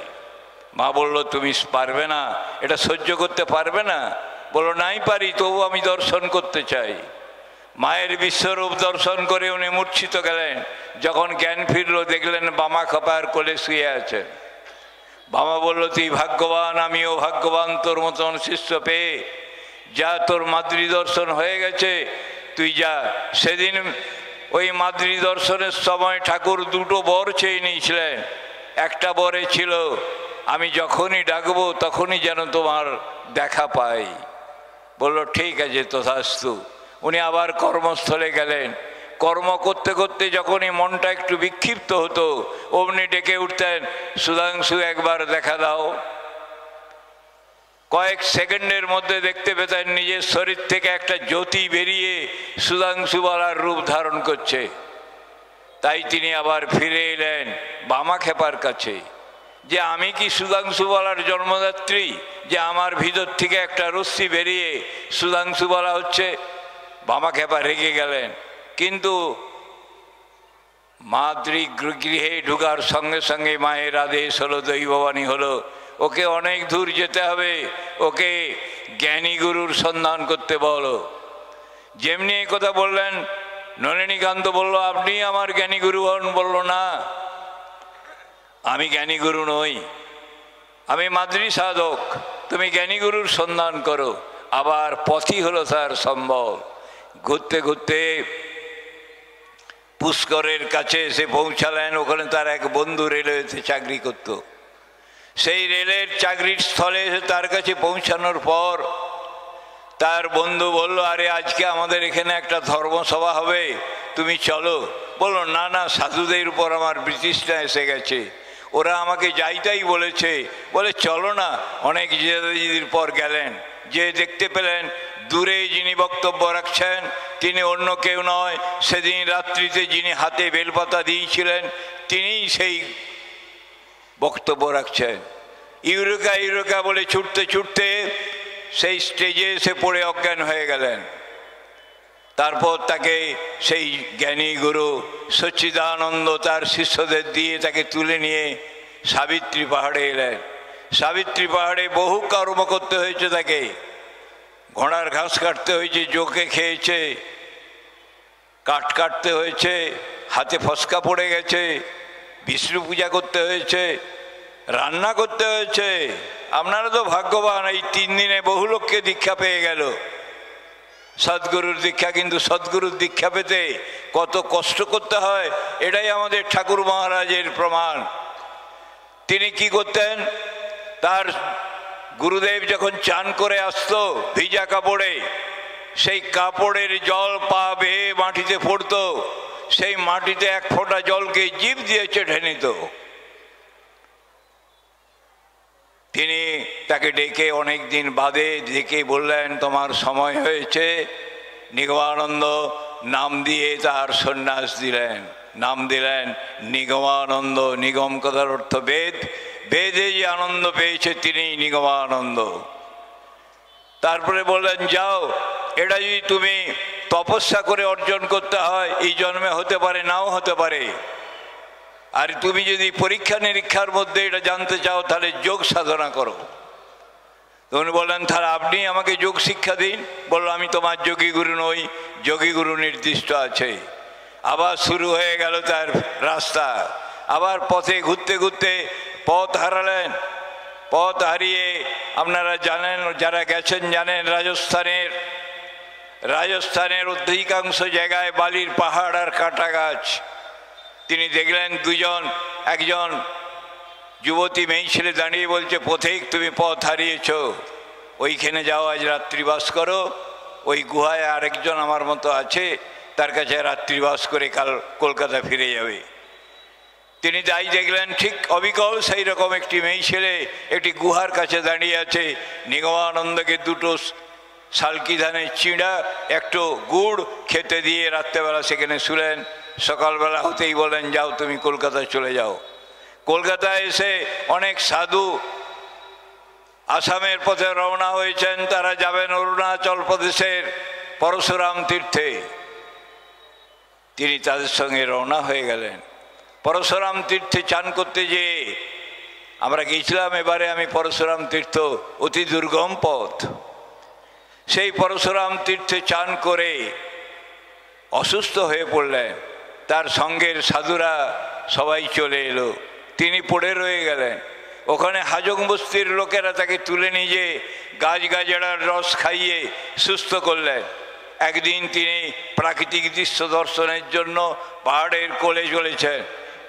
মা বলল, তুমি পারবে না, এটা সহ্য করতে পারবে না? বলল, নাই পারি, তবু আমি দর্শন করতে চাই। মায়ের বিশ্বরূপ দর্শন করে উনি মূর্ছিত গেলেন। যখন জ্ঞান ফিরল দেখলেন বামা খপার কোলে শুয়ে আছেন। বামা বলল, তুই ভাগ্যবান, আমিও ভাগ্যবান তোর মতন শিষ্য পেয়ে। যা, তোর মাতৃদর্শন হয়ে গেছে, তুই যা। সেদিন ওই মাদ্রি দর্শনের সময় ঠাকুর দুটো বর চেয়ে নিয়েছিলেন। একটা বরে ছিল, আমি যখনই ডাকবো তখনই যেন তোমার দেখা পাই। বলল ঠিক আছে, তথাস্তু। উনি আবার কর্মস্থলে গেলেন। কর্ম করতে করতে যখনই মনটা একটু বিক্ষিপ্ত হতো, অমনি ডেকে উঠতেন, সুধাংশু একবার দেখা দাও। কয়েক সেকেন্ডের মধ্যে দেখতে পেতেন নিজের শরীর থেকে একটা জ্যোতি বেরিয়ে সুধাংশু বলার রূপ ধারণ করছে। তাই তিনি আবার ফিরে এলেন বামাক্ষেপার কাছে, যে আমি কি সুধাংশু বলার জন্মদাত্রী, যে আমার ভিতর থেকে একটা রশ্মি বেরিয়ে সুধাংশু বলা হচ্ছে। বামাক্ষেপা রেগে গেলেন, কিন্তু মাদ্রি গৃহে ঢুকার সঙ্গে সঙ্গে মায়ের আদেশ হলো, দৈববাণী হলো, ওকে অনেক দূর যেতে হবে, ওকে জ্ঞানী গুরুর সন্ধান করতে বলো। যেমনি এই কথা বললেন, নলিনীকান্ত বলল, আপনি আমার জ্ঞানী গুরু হন। বলল, না, আমি জ্ঞানী গুরু নই, আমি মাদ্রি সাধক, তুমি জ্ঞানী গুরুর সন্ধান করো। আবার পথই হলো তার সম্ভব। ঘুরতে ঘুরতে পুষ্করের কাছে এসে পৌঁছালেন। ওখানে তার এক বন্ধু রেলওয়েতে চাকরি করত। সেই রেলের চাকরির স্থলে এসে তার কাছে পৌঁছানোর পর তার বন্ধু বলল, আরে আজকে আমাদের এখানে একটা ধর্মসভা হবে, তুমি চলো। বললো, না না, সাধুদের উপর আমার ব্রিটিশরা এসে গেছে, ওরা আমাকে যাইতাই বলেছে। বলে, চলো না। অনেক জেদাজিদির পর গেলেন, যে দেখতে পেলেন দূরে যিনি বক্তব্য রাখছেন তিনি অন্য কেউ নয়, সেদিন রাত্রিতে যিনি হাতে বেলপাতা দিয়েছিলেন তিনিই সেই বক্তব্য রাখছেন। ইউরেকা ইউরেকা বলে ছুটতে ছুটতে সেই স্টেজে এসে পড়ে অজ্ঞান হয়ে গেলেন। তারপর তাকে সেই জ্ঞানী গুরু সচ্চিদানন্দ তার শিষ্যদের দিয়ে তাকে তুলে নিয়ে সাবিত্রী পাহাড়ে এলেন। সাবিত্রী পাহাড়ে বহু কর্ম করতে হয়েছে তাকে, ঘোড়ার ঘাস কাটতে হয়েছে, জোকে খেয়েছে, কাঠ কাটতে হয়েছে, হাতে ফসকা পড়ে গেছে, বিষ্ণু পূজা করতে হয়েছে, রান্না করতে হয়েছে। আপনারা তো ভাগ্যবান, এই 3 দিনে বহু লোককে দীক্ষা পেয়ে গেল, সদ্গুরুর দীক্ষা। কিন্তু সদ্গুরুর দীক্ষা পেতে কত কষ্ট করতে হয়, এটাই আমাদের ঠাকুর মহারাজের প্রমাণ। তিনি কি করতেন, তার গুরুদেব যখন চান করে আসতো ভিজা কাপড়ে, সেই কাপড়ের জল পা বেয়ে মাটিতে পড়তো, সেই মাটিতে এক ফোঁটা জলকে জিভ দিয়ে চেটে নিত। তিনি তাকে ডেকে অনেক দিন বাদে ডেকে বললেন, তোমার সময় হয়েছে। নিগমানন্দ নাম দিয়ে তার সন্ন্যাস দিলেন, নাম দিলেন নিগমানন্দ। নিগম কথার অর্থ বেদ, বেদে যে আনন্দ পেয়েছে তিনি নিগমানন্দ। তারপরে বললেন, যাও, এটা যদি তুমি তপস্যা করে অর্জন করতে হয় এই জন্মে হতে পারে, নাও হতে পারে। আর তুমি যদি পরীক্ষা নিরীক্ষার মধ্যে এটা জানতে চাও তাহলে যোগ সাধনা করো। উনি বললেন, তাহলে আপনি আমাকে যোগ শিক্ষা দিন। বললো, আমি তোমার যোগী গুরু নই, যোগী গুরু নির্দিষ্ট আছে। আবার শুরু হয়ে গেল তার রাস্তা। আবার পথে ঘুরতে ঘুরতে পথ হারালেন। পথ হারিয়ে আপনারা জানেন, যারা গেছেন জানেন, রাজস্থানের অধিকাংশ জায়গায় বালির পাহাড় আর কাঁটা গাছ। তিনি দেখলেন একজন যুবতী মেয়ে ছেলে দাঁড়িয়ে বলছে, পথিক তুমি পথ হারিয়েছ, ওইখানে যাও, আজ রাত্রিবাস করো। ওই গুহায় আরেকজন আমার মতো আছে, তার কাছে রাত্রিবাস করে কাল কলকাতা ফিরে যাবে। তিনি তাই দেখলেন, ঠিক অবিকল সেই রকম একটি মেয়ে ছেলে একটি গুহার কাছে দাঁড়িয়ে আছে। নিগমানন্দকে 2টো শালকি ধানের চিঁড়া, একটু গুড় খেতে দিয়ে রাত্রেবেলা সেখানে শুলেন। সকালবেলা হতেই বলেন, যাও তুমি কলকাতায় চলে যাও। কলকাতায় এসে অনেক সাধু আসামের পথে রওনা হয়েছেন, তারা যাবেন অরুণাচল প্রদেশের পরশুরাম তীর্থে। তিনি তাদের সঙ্গে রওনা হয়ে গেলেন। পরশুরাম তীর্থে চান করতে যেয়ে আমরা গিয়েছিলাম এবারে আমি পরশুরাম তীর্থ, অতি দুর্গম পথ। সেই পরশুরাম তীর্থে চান করে অসুস্থ হয়ে পড়লেন। তার সঙ্গের সাধুরা সবাই চলে এলো, তিনি পড়ে রয়ে গেলেন। ওখানে হাজং বস্তির লোকেরা তাকে তুলে নিয়ে গাছ গাজড়ার রস খাইয়ে সুস্থ করলেন। একদিন তিনি প্রাকৃতিক দৃশ্য দর্শনের জন্য পাহাড়ের কোলে চলেছেন।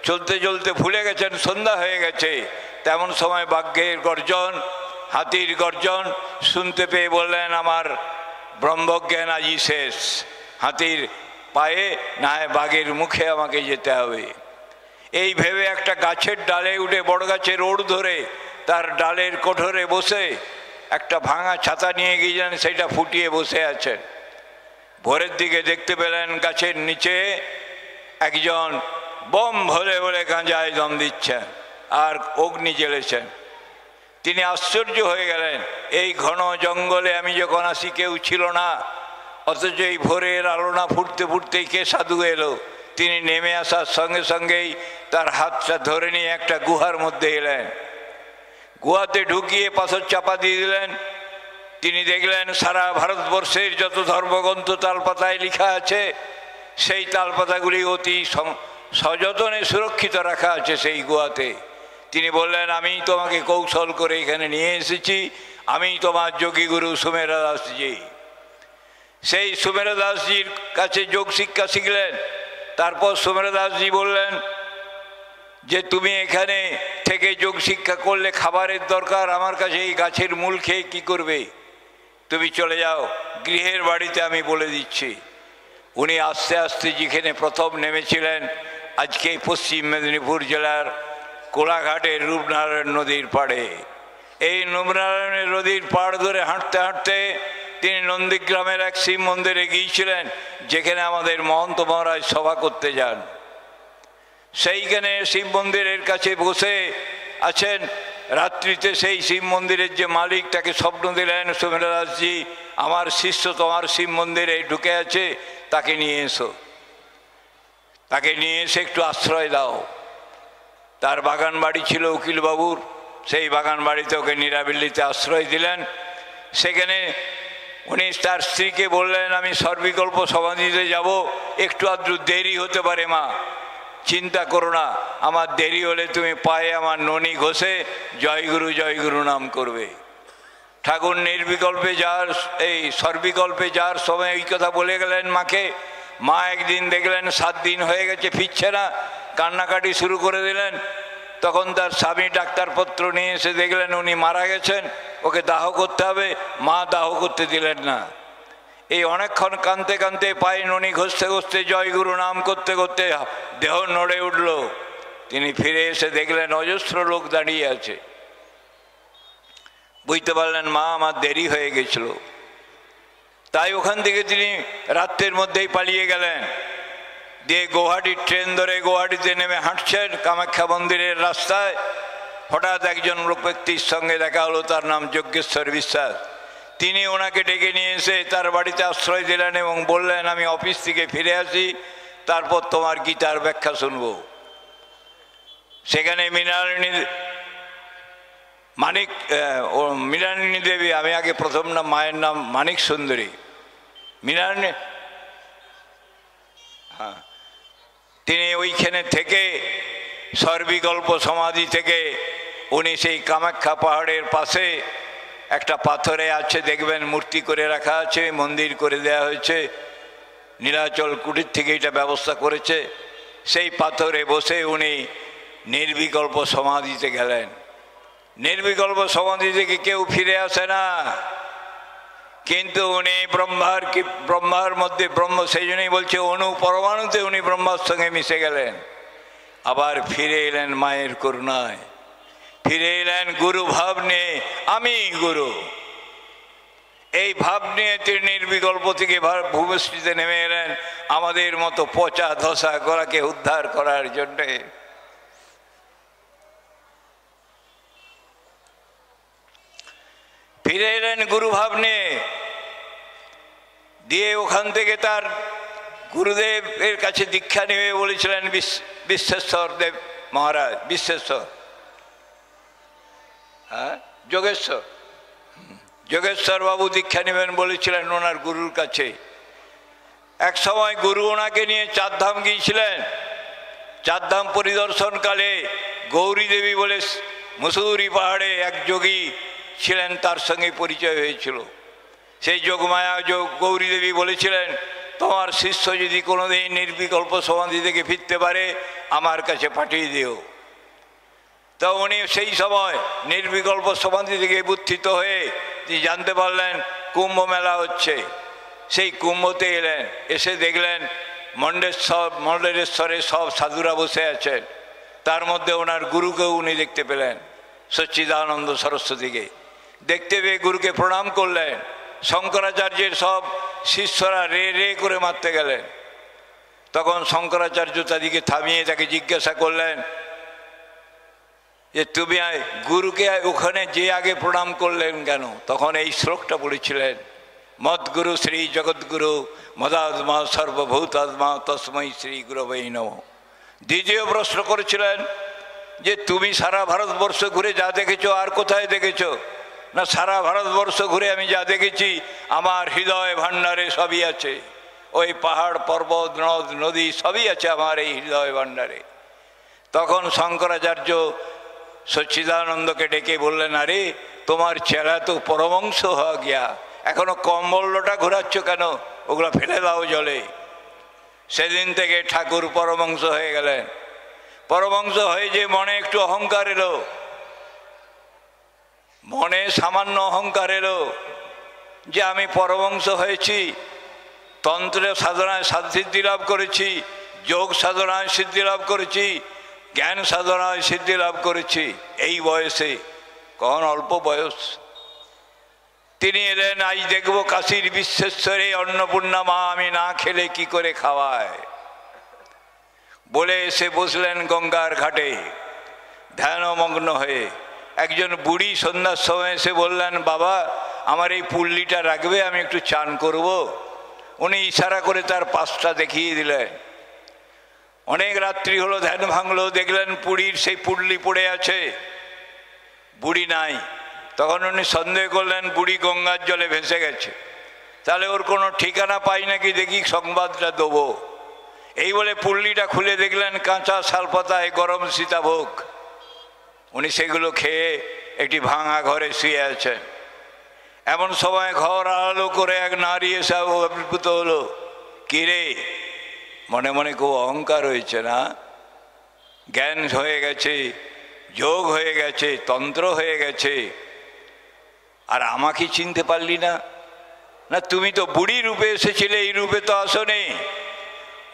চলতে চলতে ভুলে গেছেন সন্ধ্যা হয়ে গেছে। তেমন সময় বাঘের গর্জন, হাতির গর্জন শুনতে পেয়ে বললেন, আমার ব্রহ্মজ্ঞান আজই শেষ। হাতির পায়ে না হয় বাঘের মুখে আমাকে যেতে হবে। এই ভেবে একটা গাছের ডালে উঠে, বড় গাছের ওড় ধরে তার ডালের কোঠরে বসে একটা ভাঙা ছাতা নিয়ে গিয়েছেন, সেটা ফুটিয়ে বসে আছেন। ভোরের দিকে দেখতে পেলেন গাছের নিচে একজন বম ভরে ভরে গাঁজায় দম দিচ্ছেন আর অগ্নি জ্বেলেছেন। তিনি আশ্চর্য হয়ে গেলেন, এই ঘন জঙ্গলে আমি যখন আসি কেউ ছিল না, অথচ এই ভোরের আলোনা ফুটতে ফুটতেই কে সাধু এলো। তিনি নেমে আসার সঙ্গে সঙ্গেই তার হাতটা ধরে নিয়ে একটা গুহার মধ্যে এলেন। গুহাতে ঢুকিয়ে পাথর চাপা দিয়ে দিলেন। তিনি দেখলেন সারা ভারতবর্ষের যত ধর্মগ্রন্থ তালপাতায় লেখা আছে, সেই তালপাতাগুলি অতি সযত্নে সুরক্ষিত রাখা আছে সেই গুহাতে। তিনি বললেন, আমি তোমাকে কৌশল করে এখানে নিয়ে এসেছি, আমি তোমার যোগীগুরু সুমেরা দাসজি। সেই সুমেরা দাসজির কাছে যোগ শিক্ষা শিখলেন। তারপর সুমেরা দাসজি বললেন যে তুমি এখানে থেকে যোগ শিক্ষা করলে খাবারের দরকার, আমার কাছে এই গাছের মূল খেয়ে কী করবে, তুমি চলে যাও গৃহের বাড়িতে, আমি বলে দিচ্ছি। উনি আস্তে আস্তে যেখানে প্রথম নেমেছিলেন, আজকে পশ্চিম মেদিনীপুর জেলার কোলাঘাটের রূপনারায়ণ নদীর পাড়ে। এই রূপনারায়ণ নদীর পাড় ধরে হাঁটতে হাঁটতে তিনি নন্দীগ্রামের এক শিব মন্দিরে গিয়েছিলেন, যেখানে আমাদের মহন্ত মহারাজ সভা করতে যান। সেইখানে শিব মন্দিরের কাছে বসে আছেন। রাত্রিতে সেই শিব মন্দিরের যে মালিক তাকে স্বপ্ন দিলেন, সুমেরা দাসজি আমার শিষ্য তোমার শিব মন্দিরে ঢুকে আছে, তাকে নিয়ে এসো, তাকে নিয়ে এসে একটু আশ্রয় দাও। তার বাগান বাড়ি ছিল উকিলবাবুর, সেই বাগান বাড়িতে ওকে নিরাবিলিতে আশ্রয় দিলেন। সেখানে উনি তার স্ত্রীকে বললেন, আমি সর্বিকল্প সমাধিতে যাব, একটু আধটু দেরি হতে পারে মা, চিন্তা করো না, আমার দেরি হলে তুমি পায়ে আমার ননি ঘষে জয়গুরু নাম করবে। ঠাকুর নির্বিকল্পে যার, এই সর্বিকল্পে যার সময় এই কথা বলে গেলেন মাকে। মা একদিন দেখলেন 7 দিন হয়ে গেছে ফিরছে না, কান্নাকাটি শুরু করে দিলেন। তখন তার স্বামী ডাক্তারপত্র নিয়ে এসে দেখলেন উনি মারা গেছেন, ওকে দাহ করতে হবে। মা দাহ করতে দিলেন না। এই অনেকক্ষণ কাঁদতে কাঁদতে পায়ে ননি ঘষতে ঘষতে জয়গুরু নাম করতে করতে দেহ নড়ে উঠল। তিনি ফিরে এসে দেখলেন অজস্র লোক দাঁড়িয়ে আছে। বুঝতে পারলেন মা আমার দেরি হয়ে গেছিল। তাই ওখান থেকে তিনি রাত্রের মধ্যেই পালিয়ে গেলেন। দিয়ে গৌহাটির ট্রেন ধরে গৌহাটিতে নেমে হাঁটছেন কামাখ্যা মন্দিরের রাস্তায়। হঠাৎ একজন লোক ব্যক্তির সঙ্গে দেখা হলো, তার নাম যজ্ঞেশ্বর বিশ্বাস। তিনি ওনাকে ডেকে নিয়ে এসে তার বাড়িতে আশ্রয় দিলেন এবং বললেন, আমি অফিস থেকে ফিরে আসি, তারপর তোমার গীতার ব্যাখ্যা শুনব। সেখানে মৃণালিনী দেবী, আমি আগে প্রথম নাম, মায়ের নাম মানিক সুন্দরী, মৃণালিনী, হ্যাঁ, তিনি ওইখানে থেকে সর্বিকল্প সমাধি থেকে উনি সেই কামাখ্যা পাহাড়ের পাশে একটা পাথরে আছে, দেখবেন মূর্তি করে রাখা আছে, মন্দির করে দেয়া হয়েছে, নীলাচল কুটির থেকে এটা ব্যবস্থা করেছে। সেই পাথরে বসে উনি নির্বিকল্প সমাধিতে গেলেন। নির্বিকল্প সমাধি থেকে কেউ ফিরে আসে না, কিন্তু উনি ব্রহ্মার মধ্যে ব্রহ্ম, সেই জন্যই বলছে অণু পরমাণুতে উনি ব্রহ্মার সঙ্গে মিশে গেলেন। আবার ফিরে এলেন মায়ের করুণায়, ফিরে এলেন গুরু ভাব নিয়ে, আমি গুরু, এই ভাব নিয়ে তিনি নির্বিকল্প থেকে ভূমিষ্ঠিতে নেমে এলেন আমাদের মতো পচা ধসা গলাকে উদ্ধার করার জন্যে। ফিরে এলেন গুরু ভাব নিয়ে। দিয়ে ওখান থেকে তার গুরুদেবের কাছে দীক্ষা নিয়ে বলেছিলেন বিশ্বেশ্বর দেব মহারাজ, বিশ্বেশ্বর, হ্যাঁ যোগেশ্বর বাবু দীক্ষা নেবেন বলেছিলেন ওনার গুরুর কাছে। এক সময় গুরু ওনাকে নিয়ে চারধাম গিয়েছিলেন। চারধাম পরিদর্শনকালে গৌরী দেবী বলে মুসুরি পাহাড়ে এক যোগী ছিলেন, তার সঙ্গে পরিচয় হয়েছিল। সেই যোগমায়া গৌরী দেবী বলেছিলেন, তোমার শিষ্য যদি কোনোদিন নির্বিকল্প সমাধি থেকে ফিরতে পারে আমার কাছে পাঠিয়ে দিও। তা উনি সেই সময় নির্বিকল্প সমাধি থেকে বুদ্ধিত হয়ে তিনি জানতে পারলেন কুম্ভ মেলা হচ্ছে। সেই কুম্ভতে এলেন, এসে দেখলেন মণ্ডলেশ্বরে সব সাধুরা বসে আছেন। তার মধ্যে ওনার গুরুকেও উনি দেখতে পেলেন, সচ্চিদানন্দ সরস্বতীকে। দেখতে পেয়ে গুরুকে প্রণাম করলেন। শঙ্করাচার্যের সব শিষ্যরা রে রে করে মারতে গেলেন। তখন শঙ্করাচার্য তাদেরকে থামিয়ে তাকে জিজ্ঞাসা করলেন যে তুমি গুরুকে ওখানে যে আগে প্রণাম করলেন কেন? তখন এই শ্লোকটা পড়েছিলেন, মদ্গুরু শ্রী জগৎগুরু মদাত্মা সর্বভূতাত্মা তস্মৈ শ্রী গুরবে নমঃ। দ্বিতীয় প্রশ্ন করেছিলেন যে তুমি সারা ভারতবর্ষ ঘুরে যা দেখেছো আর কোথায় দেখেছো? না, সারা ভারতবর্ষ ঘুরে আমি যা দেখেছি আমার হৃদয় ভাণ্ডারে সবই আছে। ওই পাহাড় পর্বত নদ নদী সবই আছে আমার এই হৃদয় ভাণ্ডারে। তখন শঙ্করাচার্য সচ্চিদানন্দকে ডেকে বললেন, আরে তোমার চেলা তো পরমংশ হওয়া গিয়া, এখনো কম্বলটা ঘোরাচ্ছ কেন? ওগুলো ফেলে দাও জলে। সেদিন থেকে ঠাকুর পরমংশ হয়ে গেলেন। পরমংশ হয়ে যে মনে একটু অহংকার এলো, মনে সামান্য অহংকার এলো যে আমি পরমংশ হয়েছি, তন্ত্র সাধনায় সিদ্ধি লাভ করেছি, যোগ সাধনায় সিদ্ধি লাভ করেছি, জ্ঞান সাধনায় সিদ্ধি লাভ করেছি এই বয়সে। কখন অল্প বয়স। তিনি এলেন, আজ দেখবো কাশীর বিশ্বেশ্বরে অন্নপূর্ণা মা আমি না খেলে কি করে খাওয়ায়। বলে এসে বসলেন গঙ্গার ঘাটে ধ্যানমগ্ন হয়ে। একজন বুড়ি সন্ধ্যার সময় এসে বললেন, বাবা আমার এই পুল্লিটা রাখবে, আমি একটু চান করব। উনি ইশারা করে তার পাশটা দেখিয়ে দিলেন। অনেক রাত্রি হলো, ধ্যান ভাঙলো, দেখলেন পুরীর সেই পুল্লি পড়ে আছে, বুড়ি নাই। তখন উনি সন্দেহ করলেন বুড়ি গঙ্গার জলে ভেসে গেছে, তাহলে ওর কোনো ঠিকানা পাই নাকি, দেখি সংবাদটা দেবো। এই বলে পুল্লিটা খুলে দেখলেন কাঁচা শালপাতায় গরম সীতাভোগ। উনি সেগুলো খেয়ে একটি ভাঙা ঘরে শুয়ে আছেন। এমন সময় ঘর আলো করে এক নারী এসে আবির্ভূত হলো। কিরে, মনে মনে খুব অহংকার হয়েছে না? জ্ঞান হয়ে গেছে, যোগ হয়ে গেছে, তন্ত্র হয়ে গেছে, আর আমাকে চিনতে পারলি না? না, তুমি তো বুড়ি রূপে এসেছিলে, এই রূপে তো আসনি।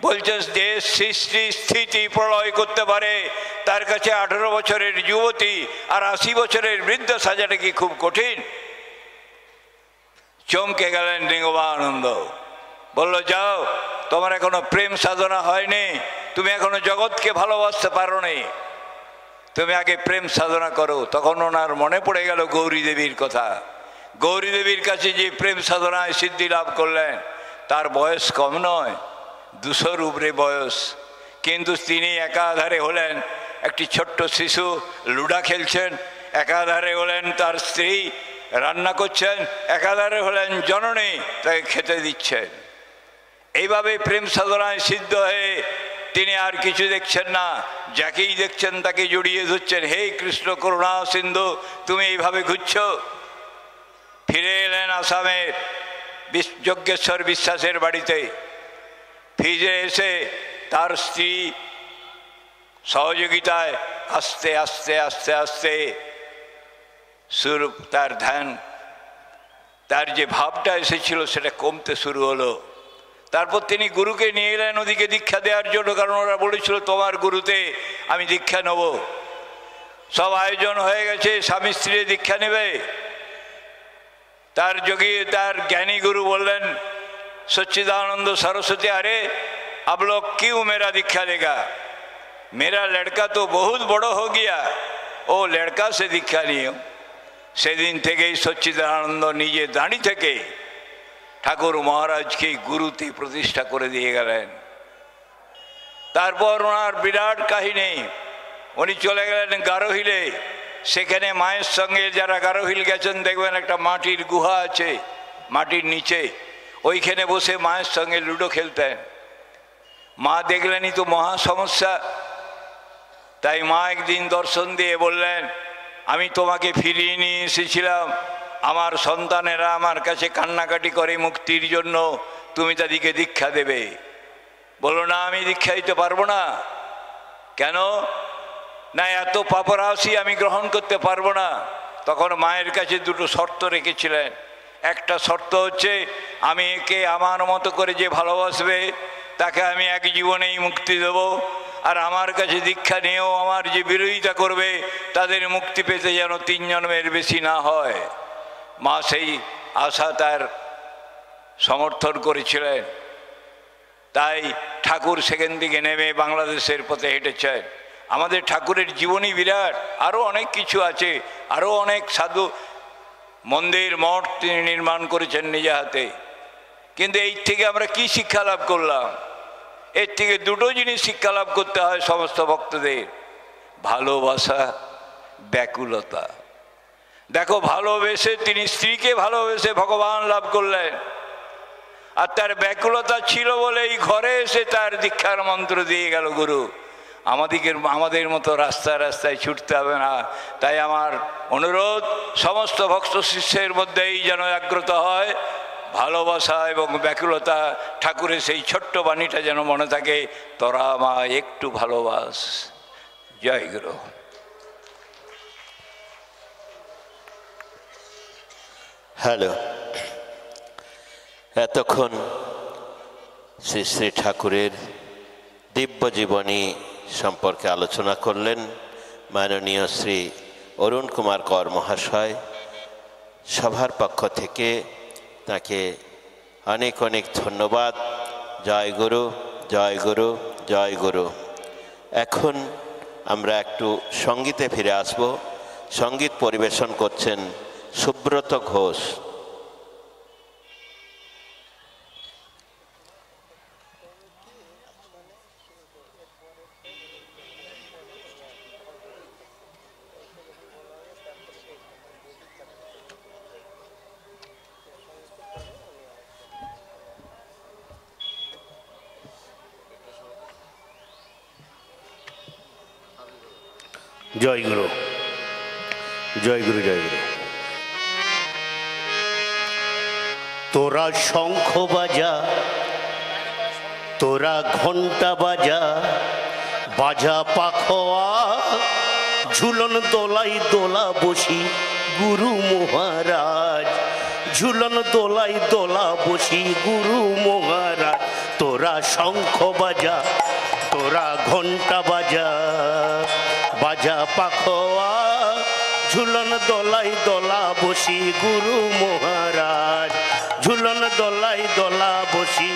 বলছে দেশ সৃষ্টি স্থিতি প্রলয় করতে পারে, তার কাছে 18 বছরের যুবতী আর 80 বছরের বৃদ্ধ সাজাটা কি খুব কঠিন? চমকে গেলেন নিগমানন্দ। বলল, যাও, তোমার এখনো প্রেম সাধনা হয়নি, তুমি এখনো জগৎকে ভালোবাসতে পারো নি, তুমি আগে প্রেম সাধনা করো। তখন ওনার মনে পড়ে গেল গৌরী দেবীর কথা। গৌরী দেবীর কাছে যে প্রেম সাধনায় সিদ্ধি লাভ করলেন, তার বয়স কম নয়, 200-র উপরে বয়স। কিন্তু তিনি একাধারে হলেন একটি ছোট্ট শিশু, লুডা খেলছেন, একাধারে হলেন তার স্ত্রী, রান্না করছেন, একাধারে হলেন জননী, তাকে খেতে দিচ্ছেন। এইভাবে প্রেম সাধনায় সিদ্ধ হয়ে তিনি আর কিছু দেখছেন না, যাকেই দেখছেন তাকে জড়িয়ে ধরছেন, হে কৃষ্ণ করুণা সিন্ধু, তুমি এইভাবে ঘুরছো। ফিরে এলেন আসামের যজ্ঞেশ্বর বিশ্বাসের বাড়িতে। ফিরে এসে তার স্ত্রী সহযোগিতায় আস্তে আস্তে আস্তে আস্তে তার ধ্যান, তার যে ভাবটা এসেছিল সেটা কমতে শুরু হলো। তারপর তিনি গুরুকে নিয়ে এলেন ওদিকে দীক্ষা দেওয়ার জন্য, কারণ ওরা বলেছিল তোমার গুরুতে আমি দীক্ষা নেব। সব আয়োজন হয়ে গেছে, স্বামী স্ত্রী দীক্ষা নেবে। তার তার জ্ঞানী গুরু বললেন सच्चिदानंद सरस्वती, अरे अब लोग क्यों मेरा दीक्षा लेगा? मेरा लड़का तो बहुत बड़ा हो गया, ओ लड़का से दीक्षा लियो। সেদিন থেকেই সচ্চিদানন্দ নিজে দাঁড়ি থেকে ঠাকুর মহারাজকে গুরুতে প্রতিষ্ঠা করে দিয়ে গেলেন। তারপর ওনার বিরাট কাহিনী, উনি চলে গেলেন গারোহিলে। সেখানে মায়ের সঙ্গে যারা গারোহিল গেছেন দেখবেন একটা মাটির গুহা আছে, মাটির নিচে, ওইখানে বসে মায়ের সঙ্গে লুডো খেলতেন। মা দেখলেনই তো মহা সমস্যা, তাই মা একদিন দর্শন দিয়ে বললেন, আমি তোমাকে ফিরিয়ে নিয়ে এসেছিলাম, আমার সন্তানেরা আমার কাছে কান্নাকাটি করে মুক্তির জন্য, তুমি তাদেরকে দীক্ষা দেবে। বলো না আমি দীক্ষা দিতে পারবো না। কেন না? এত পাপরাশি আমি গ্রহণ করতে পারবো না। তখন মায়ের কাছে দুটো শর্ত রেখেছিলেন। একটা শর্ত হচ্ছে, আমি একে আমার মতো করে যে ভালোবাসবে তাকে আমি এক জীবনেই মুক্তি দেব, আর আমার কাছে দীক্ষা নিয়েও আমার যে বিরোধিতা করবে তাদের মুক্তি পেতে যেন 3 জন্মের বেশি না হয়। মা সেই আশা তার সমর্থন করেছিলেন। তাই ঠাকুর সেখান থেকে নেমে বাংলাদেশের পথে হেঁটেছেন। আমাদের ঠাকুরের জীবনী বিরাট, আরও অনেক কিছু আছে, আরও অনেক সাধু মন্দির মঠ তিনি নির্মাণ করেছেন নিজে হাতে। কিন্তু এই থেকে আমরা কি শিক্ষা লাভ করলাম? এর থেকে দুটো জিনিস শিক্ষা লাভ করতে হয় সমস্ত ভক্তদের: ভালোবাসা, ব্যাকুলতা। দেখো, ভালোবেসে তিনি স্ত্রীকে ভালোবেসে ভগবান লাভ করলেন, আর তার ব্যাকুলতা ছিল বলে এই ঘরে এসে তার দীক্ষার মন্ত্র দিয়ে গেল গুরু। আমাদের মতো রাস্তায় রাস্তায় ছুটতে হবে না। তাই আমার অনুরোধ, সমস্ত ভক্ত শিষ্যের মধ্যেই যেন জাগ্রত হয় ভালোবাসা এবং ব্যাকুলতা। ঠাকুরের সেই ছোট্ট বাণীটা যেন মনে থাকে, তোরা আমায় একটু ভালোবাস। জয় গুরু। হ্যালো, এতক্ষণ শ্রী শ্রী ঠাকুরের দিব্য জীবনী সম্পর্কে আলোচনা করলেন মাননীয় শ্রী অরুণ কুমার কর মহাশয়। সভার পক্ষ থেকে তাকে অনেক অনেক ধন্যবাদ। জয় গুরু, জয় গুরু, জয় গুরু। এখন আমরা একটু সঙ্গীতে ফিরে আসব। সঙ্গীত পরিবেশন করছেন সুব্রত ঘোষ। জয় গুরু, জয় গুরু, জয় গুরু। তোরা শঙ্খ বাজা, তোরা ঘন্টা বাজা, বাজা পাখোয়া, ঝুলন দোলাই দোলা বসি গুরু মহারাজ, ঝুলন দোলাই দোলা বসি গুরু মহারাজ। তোরা শঙ্খ বাজা, তোরা ঘন্টা বাজা, বাজা পাখোয়া, ঝুলন দোলাই দোলা বসি গুরু মহারাজ, ঝুলন দোলাই দোলা বসি